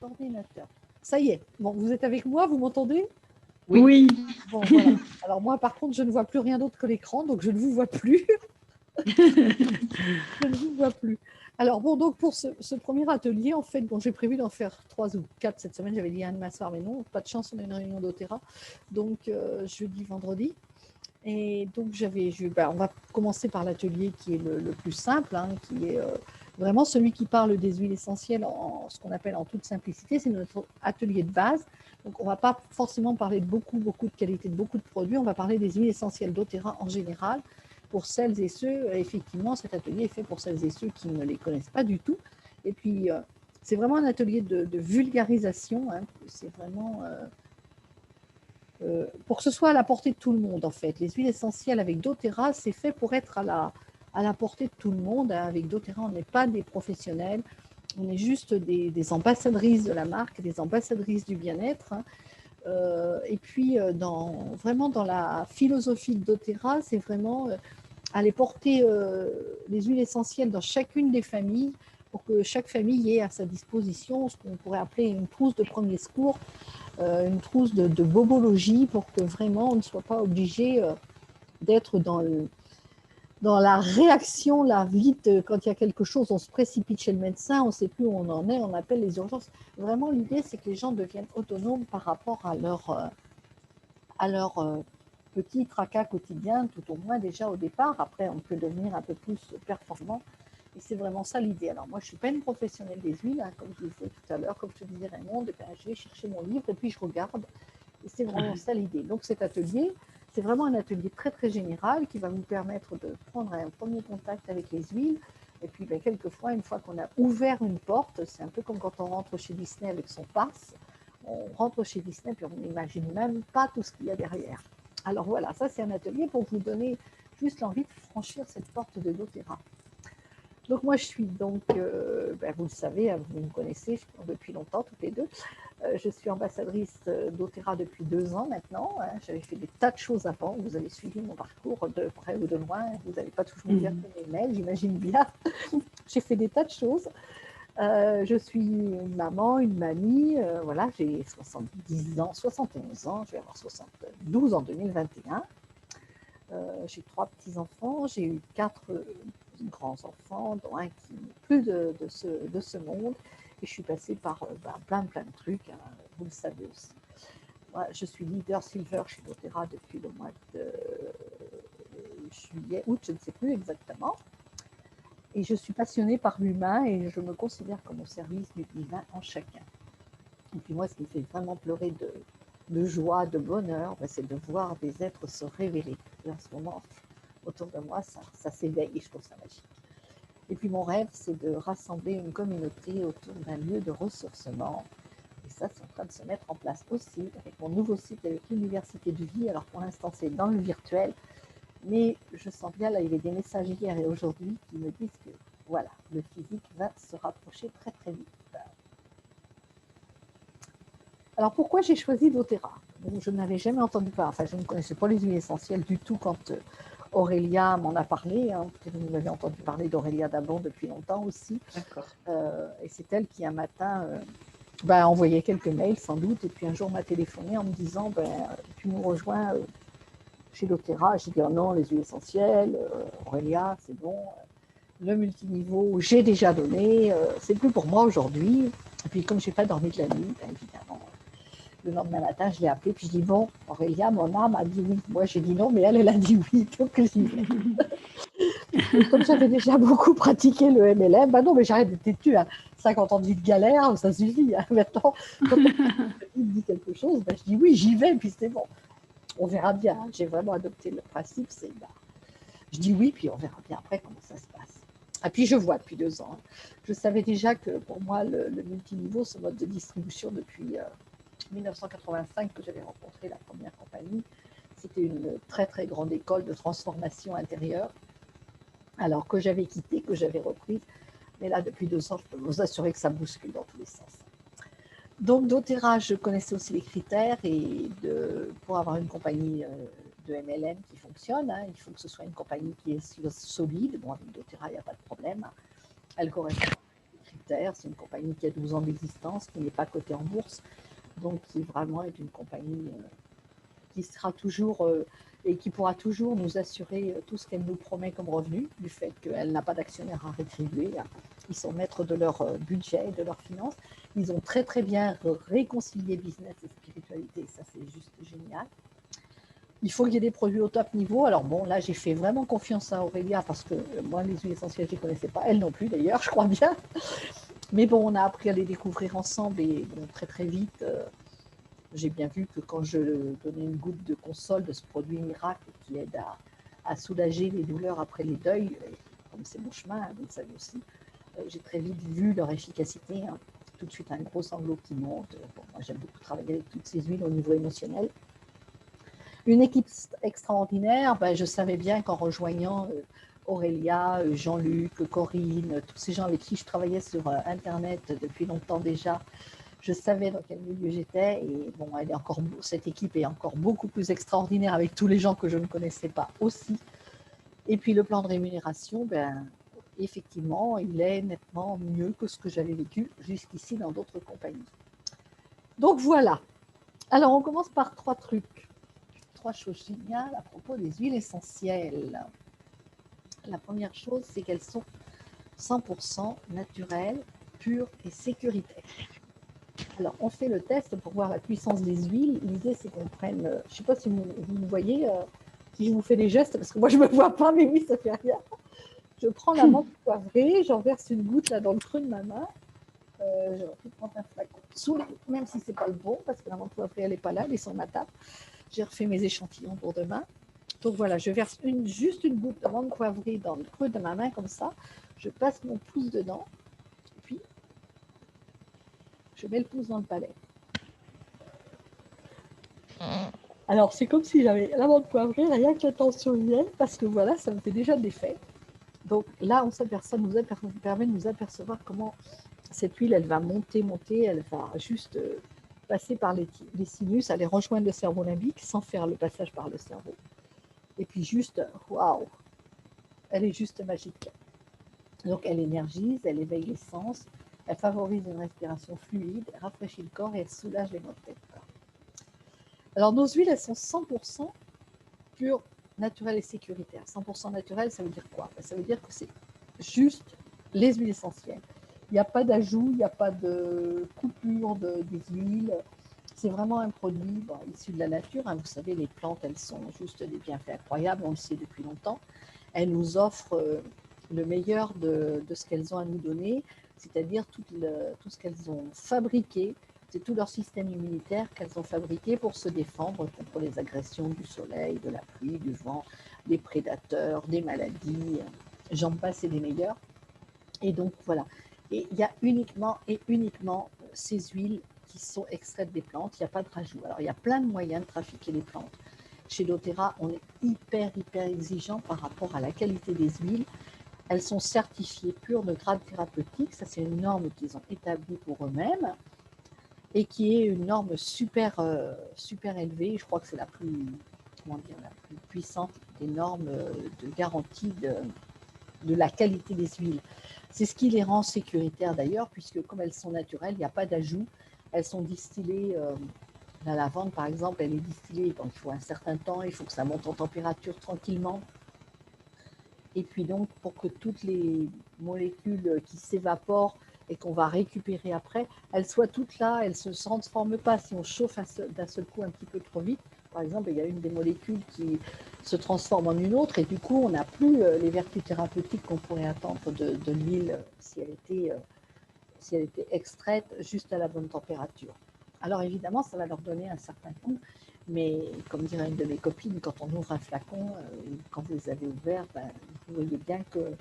Ordinateur. Ça y est. Bon, vous êtes avec moi, vous m'entendez? Oui. Bon, voilà. Alors moi, par contre, je ne vois plus rien d'autre que l'écran, donc je ne vous vois plus. Je ne vous vois plus. Alors bon, donc pour ce premier atelier, en fait, bon, j'ai prévu d'en faire 3 ou 4 cette semaine. J'avais dit un demain soir, mais non, pas de chance, on a une réunion d'Otera. Donc jeudi, vendredi. Et donc on va commencer par l'atelier qui est le plus simple, hein, qui est vraiment celui qui parle des huiles essentielles en ce qu'on appelle en toute simplicité. C'est notre atelier de base. Donc on ne va pas forcément parler de beaucoup de qualité, de beaucoup de produits. On va parler des huiles essentielles d'Otera en général. Pour celles et ceux, effectivement, cet atelier est fait pour celles et ceux qui ne les connaissent pas du tout. Et puis, c'est vraiment un atelier de vulgarisation. Hein. C'est vraiment pour que ce soit à la portée de tout le monde, en fait. Les huiles essentielles avec doTERRA, c'est fait pour être à la portée de tout le monde. Avec doTERRA, on n'est pas des professionnels, on est juste des ambassadrices de la marque, des ambassadrices du bien-être. Hein. Et puis, vraiment dans la philosophie de doTERRA, c'est vraiment aller porter les huiles essentielles dans chacune des familles pour que chaque famille ait à sa disposition ce qu'on pourrait appeler une trousse de premier secours, une trousse de bobologie pour que vraiment on ne soit pas obligé d'être dans la réaction, là, vite, quand il y a quelque chose, on se précipite chez le médecin, on ne sait plus où on en est, on appelle les urgences. Vraiment, l'idée, c'est que les gens deviennent autonomes par rapport à leur petit tracas quotidien, tout au moins déjà au départ. Après, on peut devenir un peu plus performant. Et c'est vraiment ça l'idée. Alors moi, je ne suis pas une professionnelle des huiles, hein, comme je disais tout à l'heure, comme je te disais Raymond, je vais chercher mon livre et puis je regarde. Et c'est vraiment ça l'idée. Donc cet atelier, c'est vraiment un atelier très très général qui va vous permettre de prendre un premier contact avec les huiles. Et puis quelquefois, une fois qu'on a ouvert une porte, c'est un peu comme quand on rentre chez Disney avec son pass. On rentre chez Disney puis on n'imagine même pas tout ce qu'il y a derrière. Alors voilà, ça c'est un atelier pour vous donner juste l'envie de franchir cette porte de doTERRA. Donc moi je suis donc, vous le savez, vous me connaissez depuis longtemps toutes les deux. Je suis ambassadrice doTERRA depuis 2 ans maintenant. Hein. J'avais fait des tas de choses avant. Vous avez suivi mon parcours de près ou de loin. Vous n'allez pas toujours me dire que mes mails, j'imagine bien. J'ai fait des tas de choses. Je suis une maman, une mamie. Voilà, j'ai 70 ans, 71 ans. Je vais avoir 72 en 2021. J'ai 3 petits-enfants. J'ai eu 4 grands-enfants, dont un qui n'est plus de ce monde. Et je suis passée par plein de trucs, hein, vous le savez aussi. Moi, je suis leader silver chez doTERRA depuis le mois de juillet, août, je ne sais plus exactement. Et je suis passionnée par l'humain et je me considère comme au service du divin en chacun. Et puis moi, ce qui me fait vraiment pleurer de joie, de bonheur, c'est de voir des êtres se révéler. Et en ce moment, autour de moi, ça s'éveille et je trouve ça magique. Et puis mon rêve, c'est de rassembler une communauté autour d'un lieu de ressourcement. Et ça, c'est en train de se mettre en place aussi avec mon nouveau site avec l'Université de Vie. Alors pour l'instant, c'est dans le virtuel. Mais je sens bien, là, il y avait des messages hier et aujourd'hui qui me disent que voilà, le physique va se rapprocher très très vite. Alors pourquoi j'ai choisi doTERRA? Je n'avais jamais entendu parler, enfin je ne connaissais pas les huiles essentielles du tout quand Aurélia m'en a parlé. Hein. Vous avez entendu parler d'Aurélia d'abord depuis longtemps aussi. D'accord. Et c'est elle qui un matin a envoyé quelques mails sans doute et puis un jour m'a téléphoné en me disant tu nous rejoins chez doTERRA. J'ai dit oh non, les huiles essentielles, Aurélia, c'est bon. Le multiniveau, j'ai déjà donné, c'est plus pour moi aujourd'hui. Et puis comme je n'ai pas dormi de la nuit, évidemment, le lendemain matin, je l'ai appelée, puis je dis bon, Aurélia, mon âme a dit oui. Moi, j'ai dit non, mais elle a dit oui, donc j'y vais. Et comme j'avais déjà beaucoup pratiqué le MLM, non, mais j'arrête d'être têtue. Hein. 50 ans de vie de galère, ça suffit. Hein. Maintenant, quand on me dit quelque chose, je dis oui, j'y vais, puis c'est bon. On verra bien. Hein. J'ai vraiment adopté le principe, c'est je dis oui, puis on verra bien après comment ça se passe. Et puis je vois depuis 2 ans. Je savais déjà que pour moi, le multiniveau, ce mode de distribution depuis 1985 que j'avais rencontré la première compagnie, c'était une très très grande école de transformation intérieure, alors que j'avais quitté, que j'avais reprise. Mais là, depuis 2 ans, je peux vous assurer que ça bouscule dans tous les sens. Donc doTERRA, je connaissais aussi les critères et pour avoir une compagnie de MLM qui fonctionne, hein, il faut que ce soit une compagnie qui est solide. Bon, avec doTERRA, il n'y a pas de problème. Elle correspond aux critères. C'est une compagnie qui a 12 ans d'existence, qui n'est pas cotée en bourse, donc qui vraiment est une compagnie qui sera toujours et qui pourra toujours nous assurer tout ce qu'elle nous promet comme revenu, du fait qu'elle n'a pas d'actionnaire à rétribuer. Ils sont maîtres de leur budget et de leurs finances. Ils ont très très bien réconcilié business et spiritualité, ça c'est juste génial. Il faut qu'il y ait des produits au top niveau. Alors bon, là j'ai fait vraiment confiance à Aurélia parce que moi les huiles essentielles je ne les connaissais pas, elle non plus d'ailleurs, je crois bien. Mais bon, on a appris à les découvrir ensemble et bon, très très vite, j'ai bien vu que quand je donnais une goutte de console de ce produit miracle qui aide à soulager les douleurs après les deuils, comme c'est mon chemin, vous le savez aussi, j'ai très vite vu leur efficacité. Hein. Tout de suite un gros sanglot qui monte. Bon, moi j'aime beaucoup travailler avec toutes ces huiles au niveau émotionnel. Une équipe extraordinaire, ben, je savais bien qu'en rejoignant Aurélia, Jean-Luc, Corinne, tous ces gens avec qui je travaillais sur Internet depuis longtemps déjà, je savais dans quel milieu j'étais et bon, cette équipe est encore beaucoup plus extraordinaire avec tous les gens que je ne connaissais pas aussi. Et puis le plan de rémunération, ben, effectivement, il est nettement mieux que ce que j'avais vécu jusqu'ici dans d'autres compagnies. Donc voilà. Alors on commence par 3 trucs. 3 choses géniales à propos des huiles essentielles. La première chose, c'est qu'elles sont 100% naturelles, pures et sécuritaires. Alors, on fait le test pour voir la puissance des huiles. L'idée, c'est qu'on prenne, je ne sais pas si vous me voyez, si je vous fais des gestes, parce que moi, je ne me vois pas, mais oui, ça fait rien. Je prends la menthe poivrée, j'en verse une goutte là dans le creux de ma main. J'aurais pu prendre un flacon, même si ce n'est pas le bon, parce que la menthe poivrée, elle n'est pas là, elle est sur ma table. J'ai refait mes échantillons pour demain. Donc voilà, je verse juste une goutte de menthe poivrée dans le creux de ma main, comme ça. Je passe mon pouce dedans, puis je mets le pouce dans le palais. Alors, c'est comme si j'avais la menthe poivrée, rien que la tension y est, parce que voilà, ça me fait déjà de l'effet. Donc là, ça nous permet de nous apercevoir comment cette huile, elle va monter, elle va juste passer par les sinus, aller rejoindre le cerveau limbique sans faire le passage par le cerveau. Et puis juste, waouh, elle est juste magique. Donc elle énergise, elle éveille les sens, elle favorise une respiration fluide, elle rafraîchit le corps et elle soulage les maux de tête. Alors nos huiles, elles sont 100% pures, naturelles et sécuritaires. 100% naturelles, ça veut dire quoi? Ça veut dire que c'est juste les huiles essentielles. Il n'y a pas d'ajout, il n'y a pas de coupure des huiles. C'est vraiment un produit issu de la nature. Hein. Vous savez, les plantes, elles sont juste des bienfaits incroyables, on le sait depuis longtemps. Elles nous offrent le meilleur de ce qu'elles ont à nous donner, c'est-à-dire tout ce qu'elles ont fabriqué, c'est tout leur système immunitaire qu'elles ont fabriqué pour se défendre contre les agressions du soleil, de la pluie, du vent, des prédateurs, des maladies, j'en passe et des meilleurs. Et donc voilà. Et il y a uniquement ces huiles qui sont extraites des plantes, il n'y a pas de rajout. Alors il y a plein de moyens de trafiquer les plantes. Chez doTERRA, on est hyper exigeant par rapport à la qualité des huiles. Elles sont certifiées pures de grade thérapeutique. Ça, c'est une norme qu'ils ont établie pour eux-mêmes et qui est une norme super élevée. Je crois que c'est la plus puissante des normes de garantie de la qualité des huiles. C'est ce qui les rend sécuritaires d'ailleurs, puisque comme elles sont naturelles, il n'y a pas d'ajout. Elles sont distillées. La lavande, par exemple, elle est distillée. Donc, il faut un certain temps, il faut que ça monte en température tranquillement. Et puis donc, pour que toutes les molécules qui s'évaporent et qu'on va récupérer après, elles soient toutes là, elles ne se transforment pas. Si on chauffe d'un seul coup un petit peu trop vite, par exemple, il y a une des molécules qui se transforme en une autre et du coup, on n'a plus les vertus thérapeutiques qu'on pourrait attendre de l'huile si elle était extraite juste à la bonne température. Alors évidemment, ça va leur donner un certain goût, mais comme dirait une de mes copines, quand on ouvre un flacon, quand vous les avez ouverts, vous voyez bien que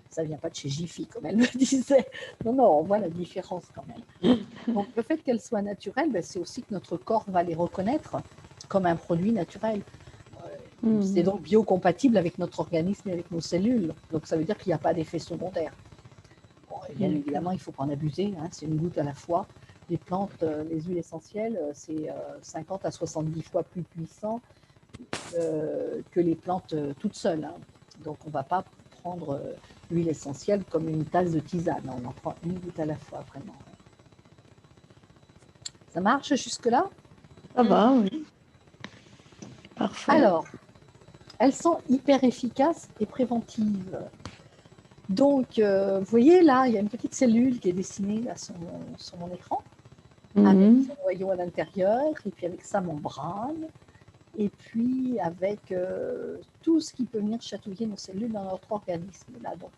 ça ne vient pas de chez Jiffy, comme elle me disait. Non, on voit la différence quand même. Donc le fait qu'elles soient naturelles, c'est aussi que notre corps va les reconnaître comme un produit naturel. C'est donc biocompatible avec notre organisme et avec nos cellules. Donc ça veut dire qu'il n'y a pas d'effet secondaire. Bon, et bien évidemment, il ne faut pas en abuser, hein, c'est une goutte à la fois. Les plantes, les huiles essentielles, c'est 50 à 70 fois plus puissant que les plantes toutes seules. Hein. Donc on ne va pas prendre l'huile essentielle comme une tasse de tisane. On en prend une goutte à la fois, vraiment. Ça marche jusque-là? Ça va, oui. Parfait. Alors, elles sont hyper efficaces et préventives. Donc, vous voyez là, il y a une petite cellule qui est dessinée là, sur mon écran, avec son noyau à l'intérieur, et puis avec sa membrane, et puis avec tout ce qui peut venir chatouiller nos cellules dans notre organisme. Là, donc,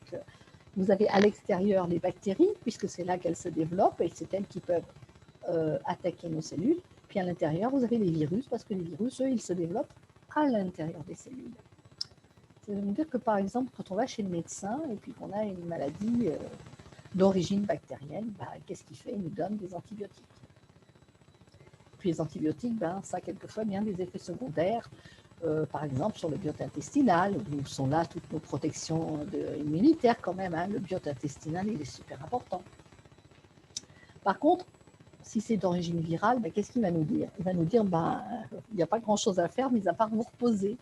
vous avez à l'extérieur les bactéries, puisque c'est là qu'elles se développent, et c'est elles qui peuvent attaquer nos cellules. Puis à l'intérieur, vous avez les virus, parce que les virus, eux, ils se développent à l'intérieur des cellules. Ça veut dire que, par exemple, quand on va chez le médecin et puis qu'on a une maladie d'origine bactérienne, bah, qu'est-ce qu'il fait? Il nous donne des antibiotiques. Puis les antibiotiques, ben, ça a quelquefois bien des effets secondaires, par exemple sur le biote intestinal, où sont là toutes nos protections immunitaires quand même. Hein. Le biote intestinal, il est super important. Par contre, si c'est d'origine virale, ben, qu'est-ce qu'il va nous dire? Il va nous dire, ben, il n'y a pas grand-chose à faire, mis à part vous reposer.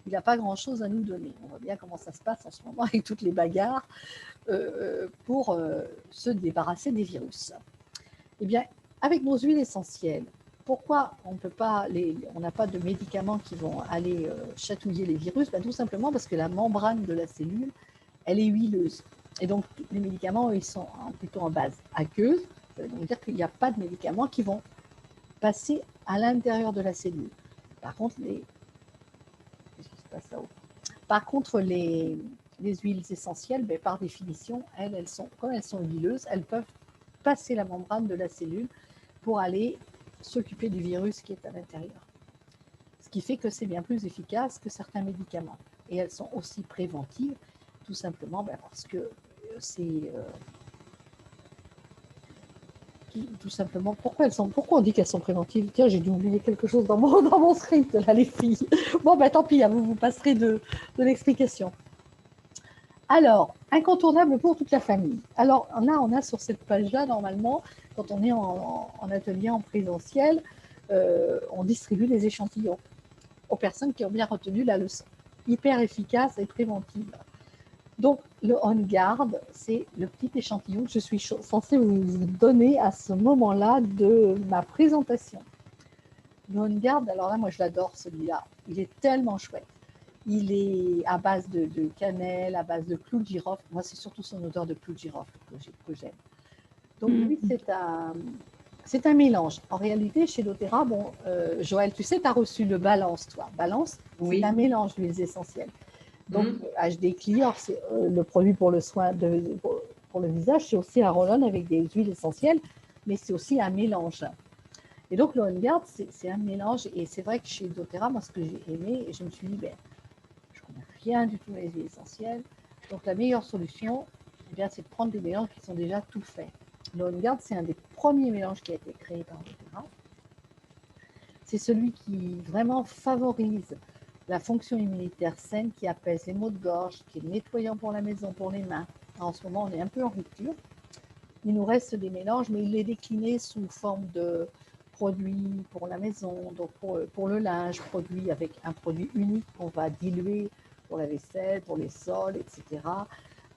Il n'a pas grand-chose à nous donner. On voit bien comment ça se passe en ce moment avec toutes les bagarres pour se débarrasser des virus. Eh bien, avec nos huiles essentielles, pourquoi on n'a pas de médicaments qui vont aller chatouiller les virus? Ben, tout simplement parce que la membrane de la cellule, elle est huileuse. Et donc, les médicaments, ils sont plutôt en base aqueuse. Ça veut dire qu'il n'y a pas de médicaments qui vont passer à l'intérieur de la cellule. Par contre, les huiles essentielles, ben, par définition, comme elles sont huileuses, elles peuvent passer la membrane de la cellule pour aller s'occuper du virus qui est à l'intérieur. Ce qui fait que c'est bien plus efficace que certains médicaments. Et elles sont aussi préventives, tout simplement ben, parce que c'est... tout simplement, pourquoi on dit qu'elles sont préventives? Tiens, j'ai dû oublier quelque chose dans mon script, là, les filles. Bon, ben tant pis, vous passerez de l'explication. Alors, incontournable pour toute la famille. Alors, on a sur cette page-là, normalement, quand on est en atelier en présentiel, on distribue des échantillons aux personnes qui ont bien retenu la leçon. Hyper efficace et préventive. Donc, le On Guard, c'est le petit échantillon que je suis censée vous donner à ce moment-là de ma présentation. Le On Guard, alors là, moi, je l'adore, celui-là. Il est tellement chouette. Il est à base de cannelle, à base de clous de girofle. Moi, c'est surtout son odeur de clous de girofle que j'aime. Donc, lui, c'est un mélange. En réalité, chez doTERRA, bon, Joël, tu sais, tu as reçu le Balance, toi. Balance, oui. C'est un mélange d'huiles essentielles. Donc, HD Clear, c'est le produit pour le soin pour le visage, c'est aussi un roll-on avec des huiles essentielles, mais c'est aussi un mélange. Et donc, le On Guard, c'est un mélange. Et c'est vrai que chez doTERRA, moi, ce que j'ai aimé, je me suis dit, ben, je ne connais rien du tout les huiles essentielles. Donc, la meilleure solution, eh bien, c'est de prendre des mélanges qui sont déjà tout faits. Le On Guard, c'est un des premiers mélanges qui a été créé par doTERRA. C'est celui qui vraiment favorise la fonction immunitaire saine, qui apaise les maux de gorge, qui est nettoyant pour la maison, pour les mains. En ce moment, on est un peu en rupture. Il nous reste des mélanges, mais il est décliné sous forme de produits pour la maison, donc pour le linge, produit avec un produit unique qu'on va diluer pour la vaisselle, pour les sols, etc.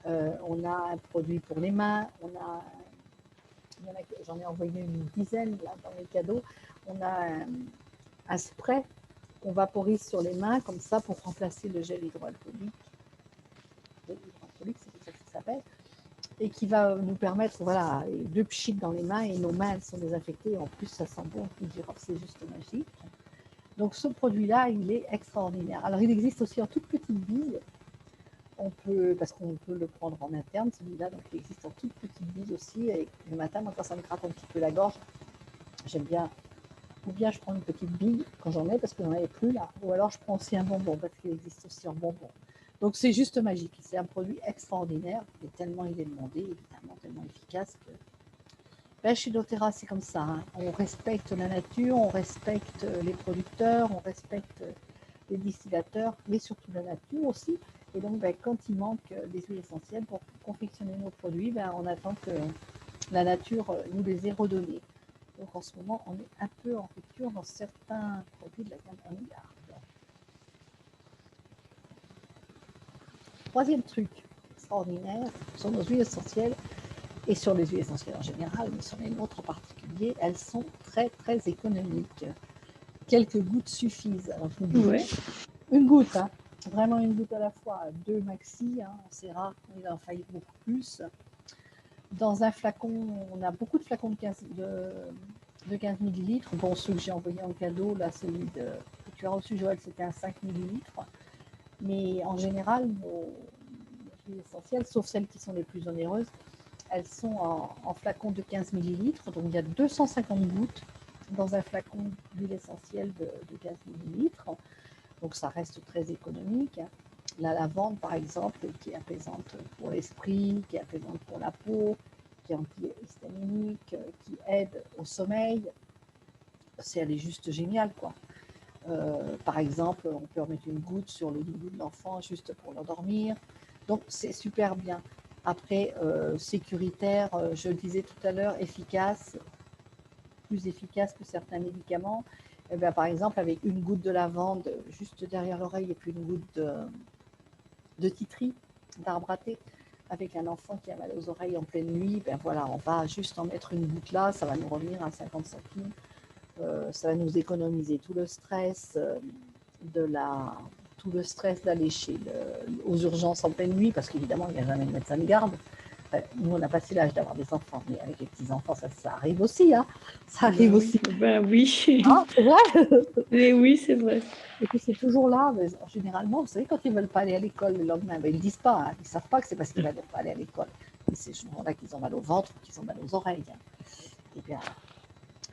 On a un produit pour les mains, j'en ai envoyé une dizaine là, dans les cadeaux. On a un spray qu'on vaporise sur les mains, comme ça, pour remplacer le gel hydroalcoolique. C'est comme ça que ça s'appelle. Et qui va nous permettre, voilà, de pchit dans les mains, et nos mains, elles sont désinfectées. En plus, ça sent bon. C'est juste magique. Donc, ce produit-là, il est extraordinaire. Alors, il existe aussi en toute petite bille. Parce qu'on peut le prendre en interne, celui-là. Donc, il existe en toute petite bille aussi. Et le matin, moi, quand ça me gratte un petit peu la gorge, j'aime bien. Ou bien je prends une petite bille quand j'en ai, parce que j'en avais plus là. Ou alors je prends aussi un bonbon, parce qu'il existe aussi en bonbon. Donc c'est juste magique. C'est un produit extraordinaire. Et tellement il est demandé, évidemment, tellement efficace que... Ben, chez doTERRA, c'est comme ça. Hein. On respecte la nature, on respecte les producteurs, on respecte les distillateurs, mais surtout la nature aussi. Et donc, ben, quand il manque des huiles essentielles pour confectionner nos produits, ben, on attend que la nature nous les ait redonnées. Donc en ce moment, on est un peu en rupture dans certains produits de la gamme On Guard. Troisième truc extraordinaire sur nos huiles essentielles et sur les huiles essentielles en général, mais sur les nôtres en particulier, elles sont très très économiques. Quelques gouttes suffisent. Alors, je vous dis, Ouais. une goutte, hein, vraiment une goutte à la fois, deux maxi, hein, c'est rare qu'il en faille beaucoup plus. Dans un flacon, on a beaucoup de flacons de 15 millilitres. Bon, ceux que j'ai envoyés en cadeau, là, celui que tu as reçu, Joël, c'était un 5 millilitres. Mais en général, nos huiles essentielles, sauf celles qui sont les plus onéreuses, elles sont en flacon de 15 millilitres. Donc, il y a 250 gouttes dans un flacon d'huile essentielle de 15 millilitres. Donc, ça reste très économique. La lavande, par exemple, qui est apaisante pour l'esprit, qui est apaisante pour la peau, qui est antihistaminique, qui aide au sommeil. Elle est juste géniale, quoi. Par exemple, on peut remettre une goutte sur le doudou de l'enfant juste pour l'endormir. Donc, c'est super bien. Après, sécuritaire, je le disais tout à l'heure, efficace, plus efficace que certains médicaments. Eh bien, par exemple, avec une goutte de lavande juste derrière l'oreille et puis une goutte de titri, d'arbre à thé, avec un enfant qui a mal aux oreilles en pleine nuit, ben voilà, on va juste en mettre une goutte là, ça va nous revenir à 50 centimes. Ça va nous économiser tout le stress tout le stress d'aller aux urgences en pleine nuit, parce qu'évidemment, il n'y a jamais de médecin de garde. Nous, on n'a pas si l'âge d'avoir des enfants, mais avec les petits-enfants, ça arrive aussi. Hein. Ça arrive Oui. aussi. Oui. Ah, c'est vrai. Et oui, c'est vrai. Et puis c'est toujours là, mais généralement, vous savez, quand ils ne veulent pas aller à l'école le lendemain, ben, ils ne disent pas, hein. Ils ne savent pas que c'est parce qu'ils ne veulent pas aller à l'école. C'est ce moment-là qu'ils ont mal au ventre, qu'ils ont mal aux oreilles. Hein. Et bien,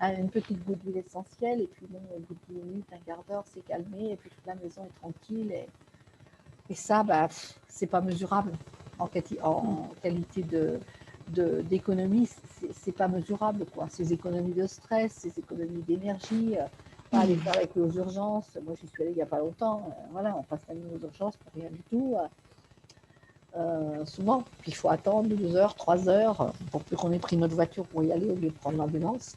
une petite goutte d'huile essentielle, et puis bon, au bout de 10 minutes, un quart d'heure, c'est calmé, et puis toute la maison est tranquille. Et ça, bah, c'est pas mesurable en qualité d'économie, c'est pas mesurable, quoi. Ces économies de stress, ces économies d'énergie, pas aller faire la queue aux urgences. Moi, j'y suis allée il n'y a pas longtemps. Voilà, on passe la nuit aux urgences pour rien du tout. Souvent, puis il faut attendre 2 heures, 3 heures pour qu'on ait pris notre voiture pour y aller au lieu de prendre l'ambulance.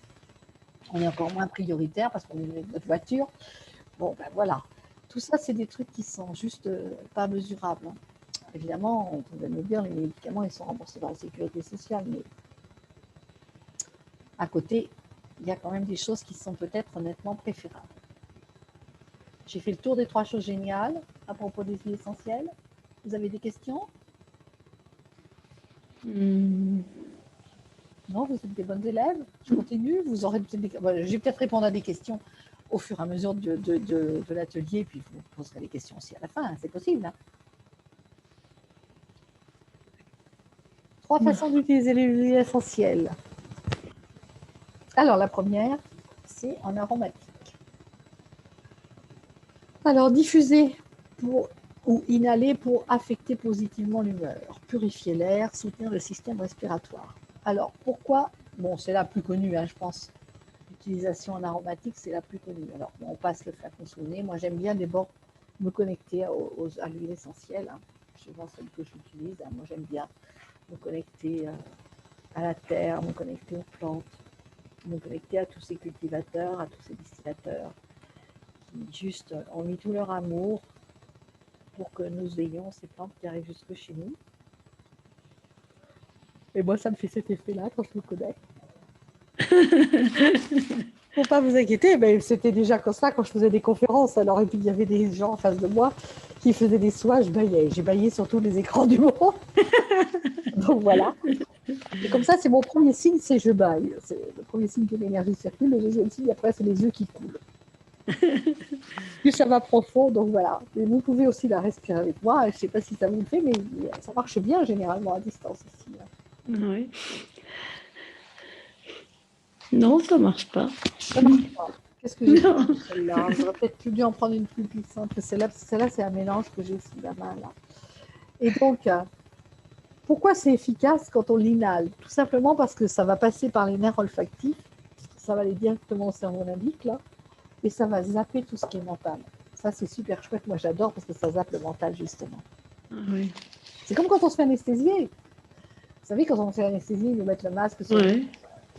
On est encore moins prioritaire parce qu'on est notre voiture. Bon, ben voilà. Tout ça, c'est des trucs qui sont juste pas mesurables. Hein. Évidemment, on pourrait me dire les médicaments, ils sont remboursés par la sécurité sociale, mais à côté, il y a quand même des choses qui sont peut-être nettement préférables. J'ai fait le tour des 3 choses géniales à propos des huiles essentielles. Vous avez des questions? Non, vous êtes des bonnes élèves. Je continue. Vous aurez peut-être je vais peut-être répondre à des questions au fur et à mesure de l'atelier, puis vous poserez des questions aussi à la fin. Hein, c'est possible. Hein. 3 façons d'utiliser les huiles essentielles. Alors, la première, c'est en aromatique. Alors, diffuser ou inhaler pour affecter positivement l'humeur, purifier l'air, soutenir le système respiratoire. Alors, pourquoi? Bon, c'est la plus connue, hein, je pense. L'utilisation en aromatique, c'est la plus connue. Alors, on passe le flacon sous le nez. Moi, j'aime bien d'abord me connecter à l'huile essentielle. Hein. Je vois celle que j'utilise. Hein. Moi, j'aime bien me connecter à la terre, me connecter aux plantes, me connecter à tous ces cultivateurs, à tous ces distillateurs qui juste ont mis tout leur amour pour que nous ayons ces plantes qui arrivent jusque chez nous. Et moi, ça me fait cet effet-là quand je me connecte. Faut pas vous inquiéter, mais c'était déjà comme ça quand je faisais des conférences. Alors, et puis il y avait des gens en face de moi qui faisaient des soins, je baillais. J'ai baillé sur tous les écrans du monde. Donc voilà. Et comme ça, c'est mon premier signe, c'est je baille. C'est le premier signe que l'énergie circule. Le deuxième signe, après, c'est les yeux qui coulent. Plus ça va profond, donc voilà. Et vous pouvez aussi la respirer avec moi. Je ne sais pas si ça vous le fait, mais ça marche bien généralement à distance aussi. Oui. Non, ça marche pas. Ça marche pas. Qu'est-ce que j'ai fait celle-là? J'aurais peut-être dû en prendre une plus puissante que celle-là, parce que celle-là, c'est un mélange que j'ai sous la main là. Et donc, pourquoi c'est efficace quand on l'inhale? Tout simplement parce que ça va passer par les nerfs olfactifs, ça va aller directement au cerveau limbique là, et ça va zapper tout ce qui est mental. Ça, c'est super chouette. Moi, j'adore parce que ça zappe le mental justement. Oui. C'est comme quand on se fait anesthésier. Vous savez, quand on se fait anesthésier, ils nous mettent le masque sur le...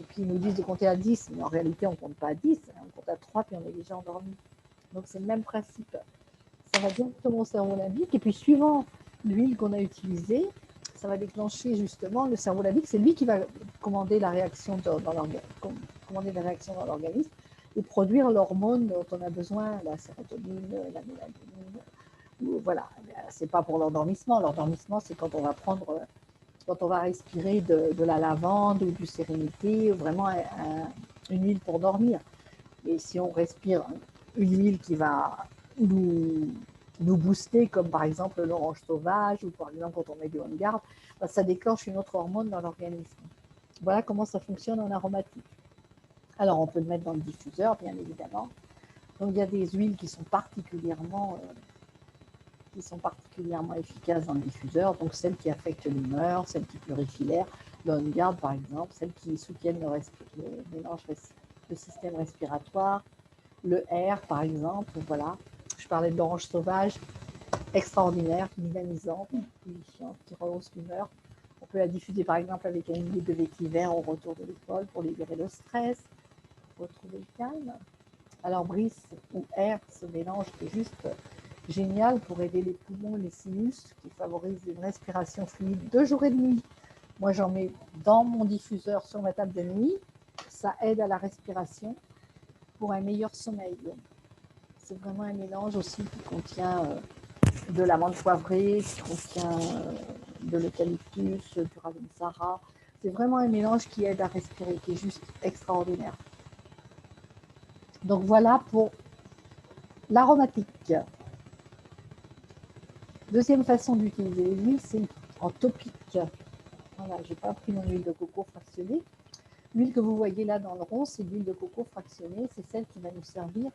Et puis ils nous disent de compter à 10, mais en réalité, on ne compte pas à 10, on compte à 3, puis on est déjà endormi. Donc c'est le même principe. Ça va directement au cerveau limbique, et puis suivant l'huile qu'on a utilisée, ça va déclencher justement le cerveau limbique. C'est lui qui va commander la réaction commander la réaction dans l'organisme et produire l'hormone dont on a besoin, la sérotonine, la mélatonine. Voilà, c'est pas pour l'endormissement. L'endormissement, c'est quand on va prendre, quand on va respirer de la lavande ou du sérénité, ou vraiment une huile pour dormir. Et si on respire une huile qui va nous booster, comme par exemple l'orange sauvage, ou par exemple quand on met du On-Guard, ça déclenche une autre hormone dans l'organisme. Voilà comment ça fonctionne en aromatique. Alors on peut le mettre dans le diffuseur, bien évidemment. Donc il y a des huiles qui sont particulièrement efficaces dans le diffuseur, donc celles qui affectent l'humeur, celles qui purifient l'air, le On-Guard par exemple, celles qui soutiennent le système respiratoire, le air par exemple, voilà. Je parlais de l'orange sauvage, extraordinaire, dynamisante, qui rehausse l'humeur. On peut la diffuser par exemple avec une goutte de vétiver au retour de l'école pour libérer le stress, pour retrouver le calme. Alors Brice ou air, ce mélange est juste génial pour aider les poumons et les sinus, qui favorisent une respiration fluide de jour et de nuit. Moi j'en mets dans mon diffuseur sur ma table de nuit, ça aide à la respiration pour un meilleur sommeil. C'est vraiment un mélange aussi qui contient de l'amande poivrée, qui contient de l'eucalyptus, du ravensara. C'est vraiment un mélange qui aide à respirer, qui est juste extraordinaire. Donc voilà pour l'aromatique. Deuxième façon d'utiliser les huiles, c'est en topique. Voilà, j'ai pas pris mon huile de coco fractionnée. L'huile que vous voyez là dans le rond, c'est l'huile de coco fractionnée. C'est celle qui va nous servir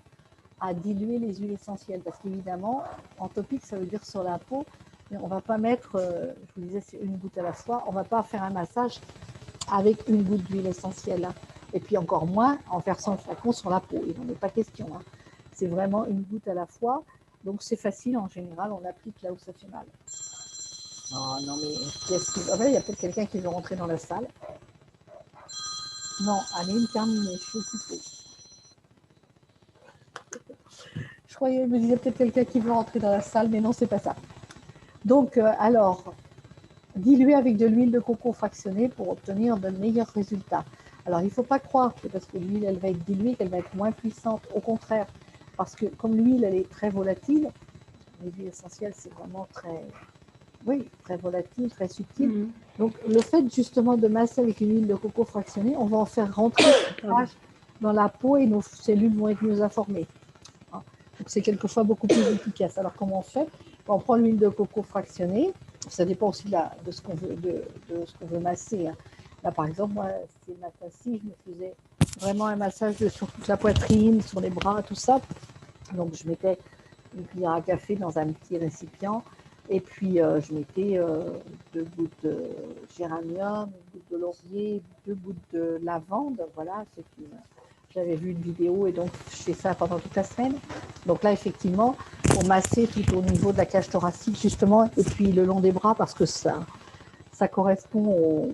à diluer les huiles essentielles. Parce qu'évidemment, en topique, ça veut dire sur la peau, mais on ne va pas mettre, je vous disais, c'est une goutte à la fois. On ne va pas faire un massage avec une goutte d'huile essentielle. Et puis encore moins en versant le flacon sur la peau. Il n'en est pas question. C'est vraiment une goutte à la fois. Donc c'est facile, en général, on applique là où ça fait mal. Oh non, mais qu'est-ce qu'il... Ah, il y a peut-être quelqu'un qui veut rentrer dans la salle. Non, Aline, terminée, je suis occupée. Je croyais, je me disais peut-être quelqu'un qui veut rentrer dans la salle, mais non, c'est pas ça. Donc, alors, diluer avec de l'huile de coco fractionnée pour obtenir de meilleurs résultats. Alors, il ne faut pas croire que parce que l'huile, elle va être diluée, qu'elle va être moins puissante. Au contraire, parce que comme l'huile, elle est très volatile, les huiles essentielles, c'est vraiment très volatile, très subtil. Mmh. Donc, le fait justement de masser avec une huile de coco fractionnée, on va en faire rentrer dans la peau et nos cellules vont être mieux informées. Donc, c'est quelquefois beaucoup plus efficace. Alors, comment on fait? On prend l'huile de coco fractionnée. Ça dépend aussi de ce qu'on veut masser. Là, par exemple, moi, c'est ma tasse-ci, je me faisais vraiment un massage sur toute la poitrine, sur les bras, tout ça. Donc, je mettais une cuillère à café dans un petit récipient. Et puis, je mettais 2 gouttes de géranium, 1 goutte de laurier, 2 gouttes de lavande. Voilà, j'avais vu une vidéo et donc je fais ça pendant toute la semaine. Donc là, effectivement, pour masser tout au niveau de la cage thoracique, justement, et puis le long des bras, parce que ça correspond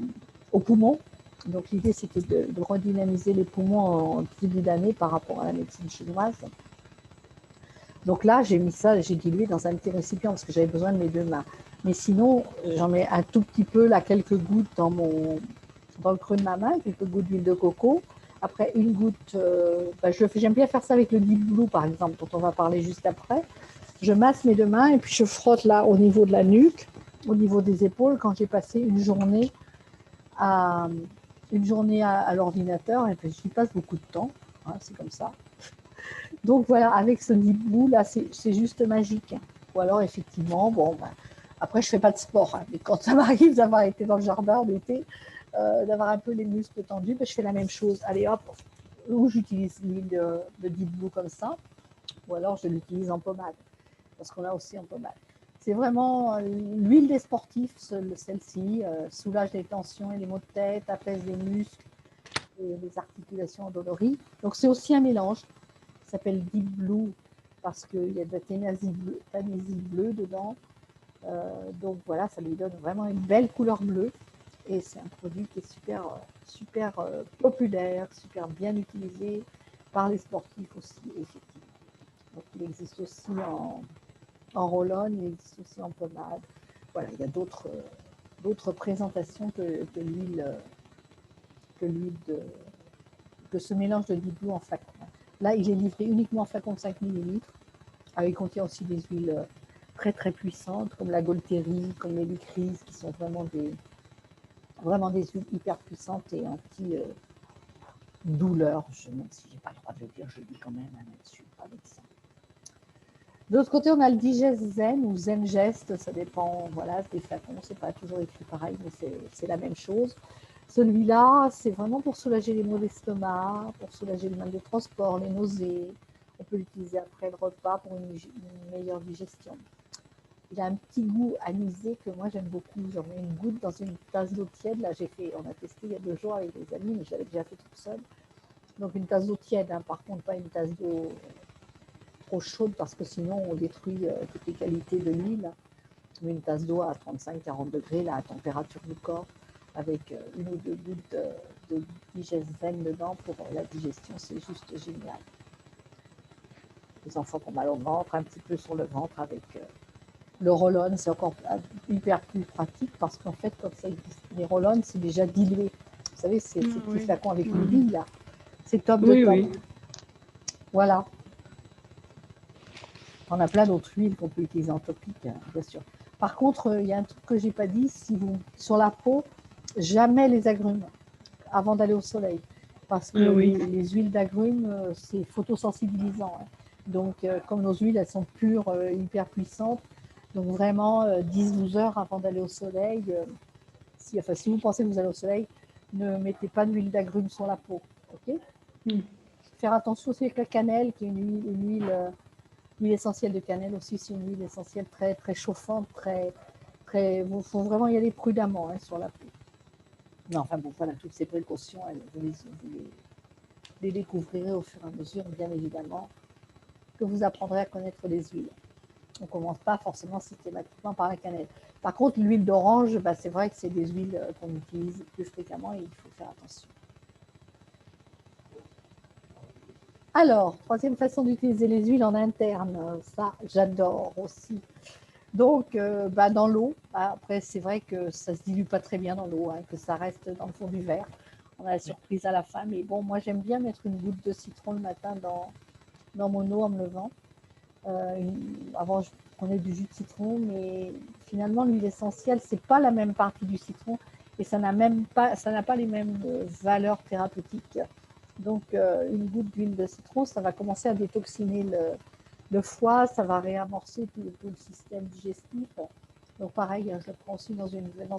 aux poumons. Donc l'idée, c'était de redynamiser les poumons en début d'année par rapport à la médecine chinoise. Donc là, j'ai mis ça, j'ai dilué dans un petit récipient parce que j'avais besoin de mes 2 mains. Mais sinon, j'en mets un tout petit peu, là, quelques gouttes dans le creux de ma main, quelques gouttes d'huile de coco. Après, une goutte, j'aime bien faire ça avec le Deep Blue, par exemple, dont on va parler juste après. Je masse mes 2 mains et puis je frotte là au niveau de la nuque, au niveau des épaules, quand j'ai passé une journée à l'ordinateur. Et puis j'y passe beaucoup de temps, c'est comme ça. Donc voilà, avec ce Deep Blue, là, c'est juste magique. Ou alors, effectivement, après, je ne fais pas de sport. Mais quand ça m'arrive d'avoir été dans le jardin en été, d'avoir un peu les muscles tendus, je fais la même chose. Allez hop, ou j'utilise l'huile de Deep Blue comme ça, ou alors je l'utilise en pommade, parce qu'on l'a aussi en pommade. C'est vraiment l'huile des sportifs, celle-ci, soulage les tensions et les maux de tête, apaise les muscles et les articulations endolories. Donc c'est aussi un mélange. Ça s'appelle Deep Blue parce qu'il y a de la tanésie bleue dedans. Donc voilà, ça lui donne vraiment une belle couleur bleue. Et c'est un produit qui est super populaire, super bien utilisé par les sportifs aussi, effectivement. Donc il existe aussi en roll-on, il existe aussi en pommade. voilà, il y a d'autres présentations que l'huile que ce mélange de Liblou en flacon. Là, il est livré uniquement en flacon de 5 millilitres. Il contient aussi des huiles très très puissantes, comme la Golterie, comme l'hélicryse, qui sont vraiment des huiles hyper puissantes et anti-douleur. Même si je n'ai pas le droit de le dire, je le dis quand même, hein, là-dessus, pas avec ça. De l'autre côté, on a le Digest Zen ou Zen Gest, ça dépend des flacons, c'est pas toujours écrit pareil, mais c'est la même chose. Celui-là, c'est vraiment pour soulager les maux d'estomac, pour soulager le mal de transport, les nausées. On peut l'utiliser après le repas pour une meilleure digestion. Il a un petit goût anisé que moi j'aime beaucoup. J'en mets une goutte dans une tasse d'eau tiède. Là, on a testé il y a 2 jours avec des amis, mais je l'avais déjà fait toute seule. Donc une tasse d'eau tiède, hein, par contre pas une tasse d'eau trop chaude parce que sinon on détruit toutes les qualités de l'huile. Mais une tasse d'eau à 35-40 degrés, là, à température du corps, avec une ou deux gouttes de Digest Zen dedans pour la digestion, c'est juste génial. Les enfants qui ont mal au ventre, un petit peu sur le ventre avec le roll-on, c'est encore hyper plus pratique parce qu'en fait, quand ça existe, les roll-on, c'est déjà dilué. Vous savez, ces petits flacons avec une bille, là, c'est top de top. Oui. Voilà. On a plein d'autres huiles qu'on peut utiliser en topique, bien sûr. Par contre, il y a un truc que je n'ai pas dit, sur la peau, jamais les agrumes avant d'aller au soleil. Parce que les huiles d'agrumes, c'est photosensibilisant. Hein. Donc, comme nos huiles, elles sont pures, hyper puissantes, donc vraiment 10-12 heures avant d'aller au soleil, si vous pensez que vous allez au soleil, ne mettez pas d'huile d'agrumes sur la peau. Okay. Faire attention aussi avec la cannelle, qui est une huile essentielle de cannelle aussi, c'est une huile essentielle très, très chauffante, il faut vraiment y aller prudemment sur la peau. Mais enfin bon, voilà, toutes ces précautions, vous les découvrirez au fur et à mesure, bien évidemment, que vous apprendrez à connaître les huiles. On ne commence pas forcément systématiquement par la cannelle. Par contre, l'huile d'orange, c'est vrai que c'est des huiles qu'on utilise plus fréquemment et il faut faire attention. Alors, troisième façon d'utiliser les huiles en interne, ça j'adore aussi. Donc, dans l'eau, après c'est vrai que ça ne se dilue pas très bien dans l'eau, hein, que ça reste dans le fond du verre. On a la surprise à la fin, mais bon, moi j'aime bien mettre une goutte de citron le matin dans mon eau en me levant. Avant, je prenais du jus de citron, mais finalement l'huile essentielle, c'est pas la même partie du citron et ça n'a pas les mêmes valeurs thérapeutiques. Donc, une goutte d'huile de citron, ça va commencer à détoxiner le foie, ça va réamorcer tout le système digestif. Donc, pareil, je le prends aussi dans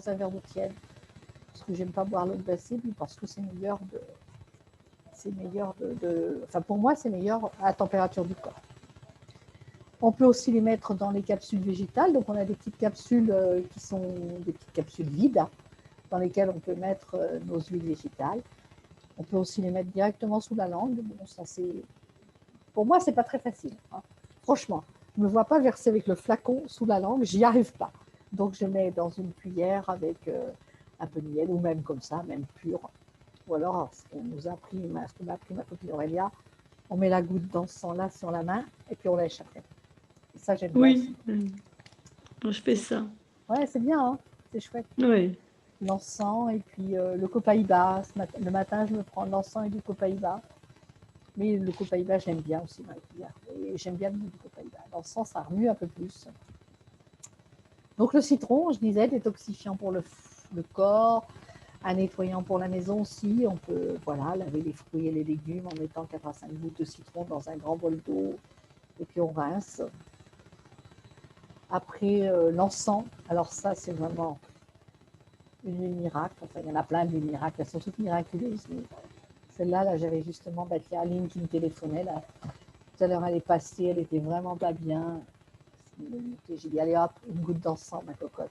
un verre d'eau tiède, parce que j'aime pas boire l'eau glacée, parce que c'est meilleur enfin, pour moi, c'est meilleur à la température du corps. On peut aussi les mettre dans les capsules végétales. Donc, on a des petites capsules qui sont des petites capsules vides, dans lesquelles on peut mettre nos huiles végétales. On peut aussi les mettre directement sous la langue. Bon, ça, pour moi, c'est pas très facile. Hein. Franchement, je ne me vois pas verser avec le flacon sous la langue, j'y arrive pas. Donc, je mets dans une cuillère avec un peu de miel, ou même comme ça, même pur. Ou alors, ce que m'a appris ma copine Aurélia, on met la goutte d'encens là sur la main, et puis on lèche après. Et ça, j'aime bien aussi. Je fais ça. Ouais, c'est bien, hein, c'est chouette. Oui. L'encens et puis le copaïba. Le matin, je me prends l'encens et du copaïba. Mais le copaïba, j'aime bien aussi dans les cuillères. Et j'aime bien le goût du copaïba. L'encens, ça remue un peu plus. Donc le citron, je disais, détoxifiant pour le corps, un nettoyant pour la maison aussi. On peut laver les fruits et les légumes en mettant 4 à 5 gouttes de citron dans un grand bol d'eau. Et puis on rince. Après, l'encens. Alors ça, c'est vraiment une huile miracle. Enfin, il y en a plein d'huiles miracles. Elles sont toutes miraculeuses. Mais celle-là, j'avais justement Aline qui me téléphonait. Là. Tout à l'heure, elle est passée. Elle était vraiment pas bien. J'ai dit, allez hop, une goutte d'encens, ma cocotte.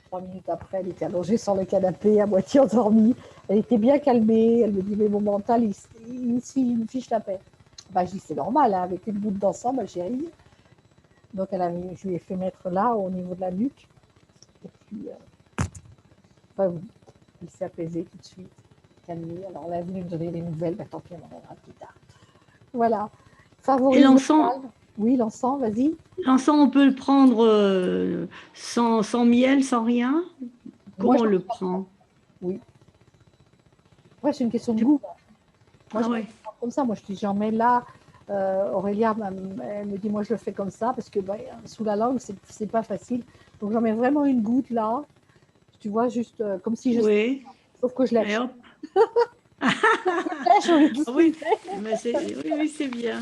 3 minutes après, elle était allongée sur le canapé, à moitié endormie. Elle était bien calmée. Elle me dit, mais mon mental, il me fiche la paix. Je dis, c'est normal, hein, avec une goutte d'encens, ma chérie. Donc, je lui ai fait mettre là, au niveau de la nuque. Et puis, il s'est apaisé tout de suite, calmé. Alors, elle est venue me donner des nouvelles. Tant pis, on en verra plus tard. Voilà. Et l'encens, oui, l'encens, vas-y. L'encens, on peut le prendre sans miel, sans rien? Moi, Comment on j'en le mets pas trop. prend? Oui. Ouais, c'est une question de goût. Moi, Ah je ouais, prends comme ça. Moi, je dis, j'en mets là. Aurélia, elle me dit, moi, je le fais comme ça parce que bah, sous la langue, c'est pas facile. Donc, j'en mets vraiment une goutte là. Tu vois, juste comme si je. oui, Sauf que je et lèche. hop. Je lèche au lieu de Ah oui, squeezer. mais oui, oui, c'est bien.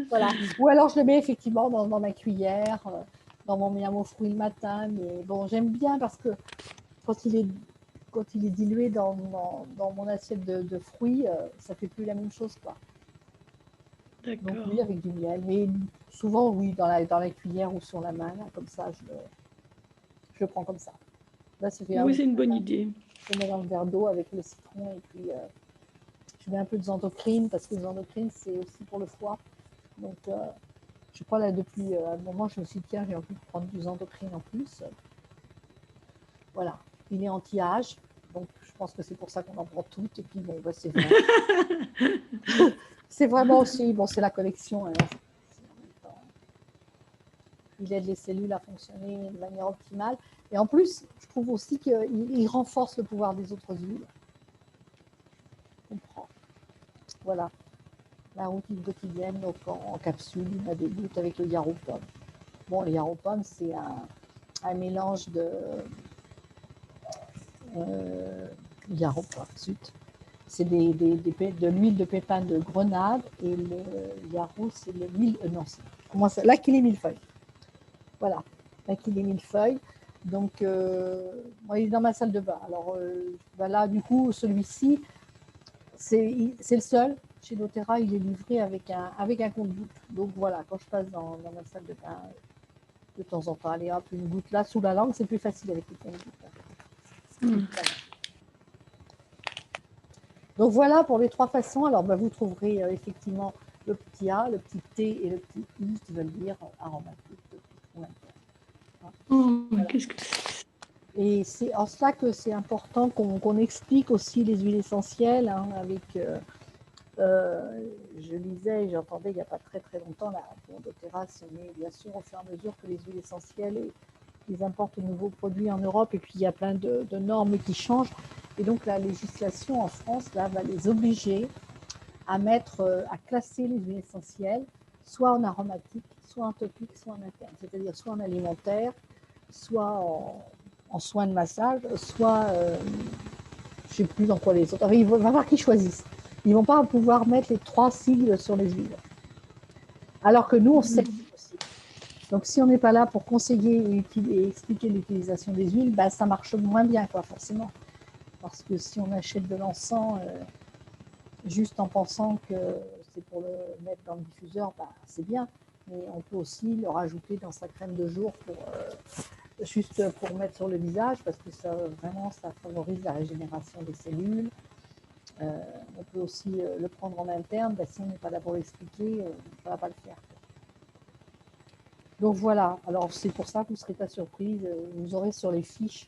Voilà. Ou alors, je le mets effectivement dans ma cuillère, dans mon miam aux fruits le matin. Mais bon, j'aime bien parce que quand il est, quand il est dilué dans mon assiette de fruits, ça fait plus la même chose, quoi. Donc D'accord. oui, avec du miel. Mais souvent, oui, dans la cuillère ou sur la main, là, comme ça, je le prends comme ça. Là, ça fait un, Oui, c'est une bonne idée. je mets dans le verre d'eau avec le citron et puis je mets un peu de xanthoprine parce que le xanthoprine, c'est aussi pour le foie. Donc, je crois là, depuis un moment, je me suis dit, tiens, j'ai envie de prendre du xanthoprine en plus. Voilà. Il est anti-âge. Donc, je pense que c'est pour ça qu'on en prend toutes. Et puis, bon, bah, c'est vraiment aussi, bon, c'est la collection. Hein. Il aide les cellules à fonctionner de manière optimale. Et en plus, je trouve aussi qu'il renforce le pouvoir des autres huiles. On prend. Voilà. La routine quotidienne, donc en capsule, on a des gouttes avec le yarrow pomme. Bon, le yarrow pomme, c'est un mélange de yarrow pomme, zut. C'est de l'huile de pépins de grenade et le yarrow, c'est l'huile. Non, comment ça? L'aquilée millefeuille. Voilà, l'aquilée millefeuille. Donc, moi, il est dans ma salle de bain. Alors, ben là, du coup, celui-ci, c'est le seul. Chez doTERRA, il est livré avec un compte-gouttes. Donc, voilà, quand je passe dans ma salle de bain, de temps en temps, allez hop, une goutte là, sous la langue, c'est plus facile avec les comptes-gouttes. Donc, voilà pour les trois façons. Alors, ben, vous trouverez effectivement le petit A, le petit T et le petit I qui veulent dire aromatique. Oh, Voilà. qu'est-ce que c'est? Et c'est en cela que c'est important qu'on explique aussi les huiles essentielles. Hein, avec, je lisais, j'entendais il n'y a pas très très longtemps, là, bon, doTERRA se met bien sûr au fur et à mesure que les huiles essentielles, ils importent de nouveaux produits en Europe et puis il y a plein de normes qui changent. Et donc la législation en France là, va les obliger à mettre, à classer les huiles essentielles, soit en aromatique, soit en topique, soit en interne, c'est-à-dire soit en alimentaire, soit en soins de massage, soit, je ne sais plus dans quoi les autres. Enfin, il va falloir qu'ils choisissent. Ils ne vont pas pouvoir mettre les trois sigles sur les huiles. Alors que nous, on sait aussi. Donc, si on n'est pas là pour conseiller et expliquer l'utilisation des huiles, bah, ça marche moins bien, quoi, forcément. Parce que si on achète de l'encens juste en pensant que c'est pour le mettre dans le diffuseur, bah, c'est bien. Mais on peut aussi le rajouter dans sa crème de jour juste pour mettre sur le visage, parce que ça, vraiment, ça favorise la régénération des cellules. On peut aussi le prendre en interne, bah, si on n'est pas là pour l'expliquer, ça ne va pas le faire. Donc voilà, alors c'est pour ça que vous ne serez pas surprise, vous aurez sur les fiches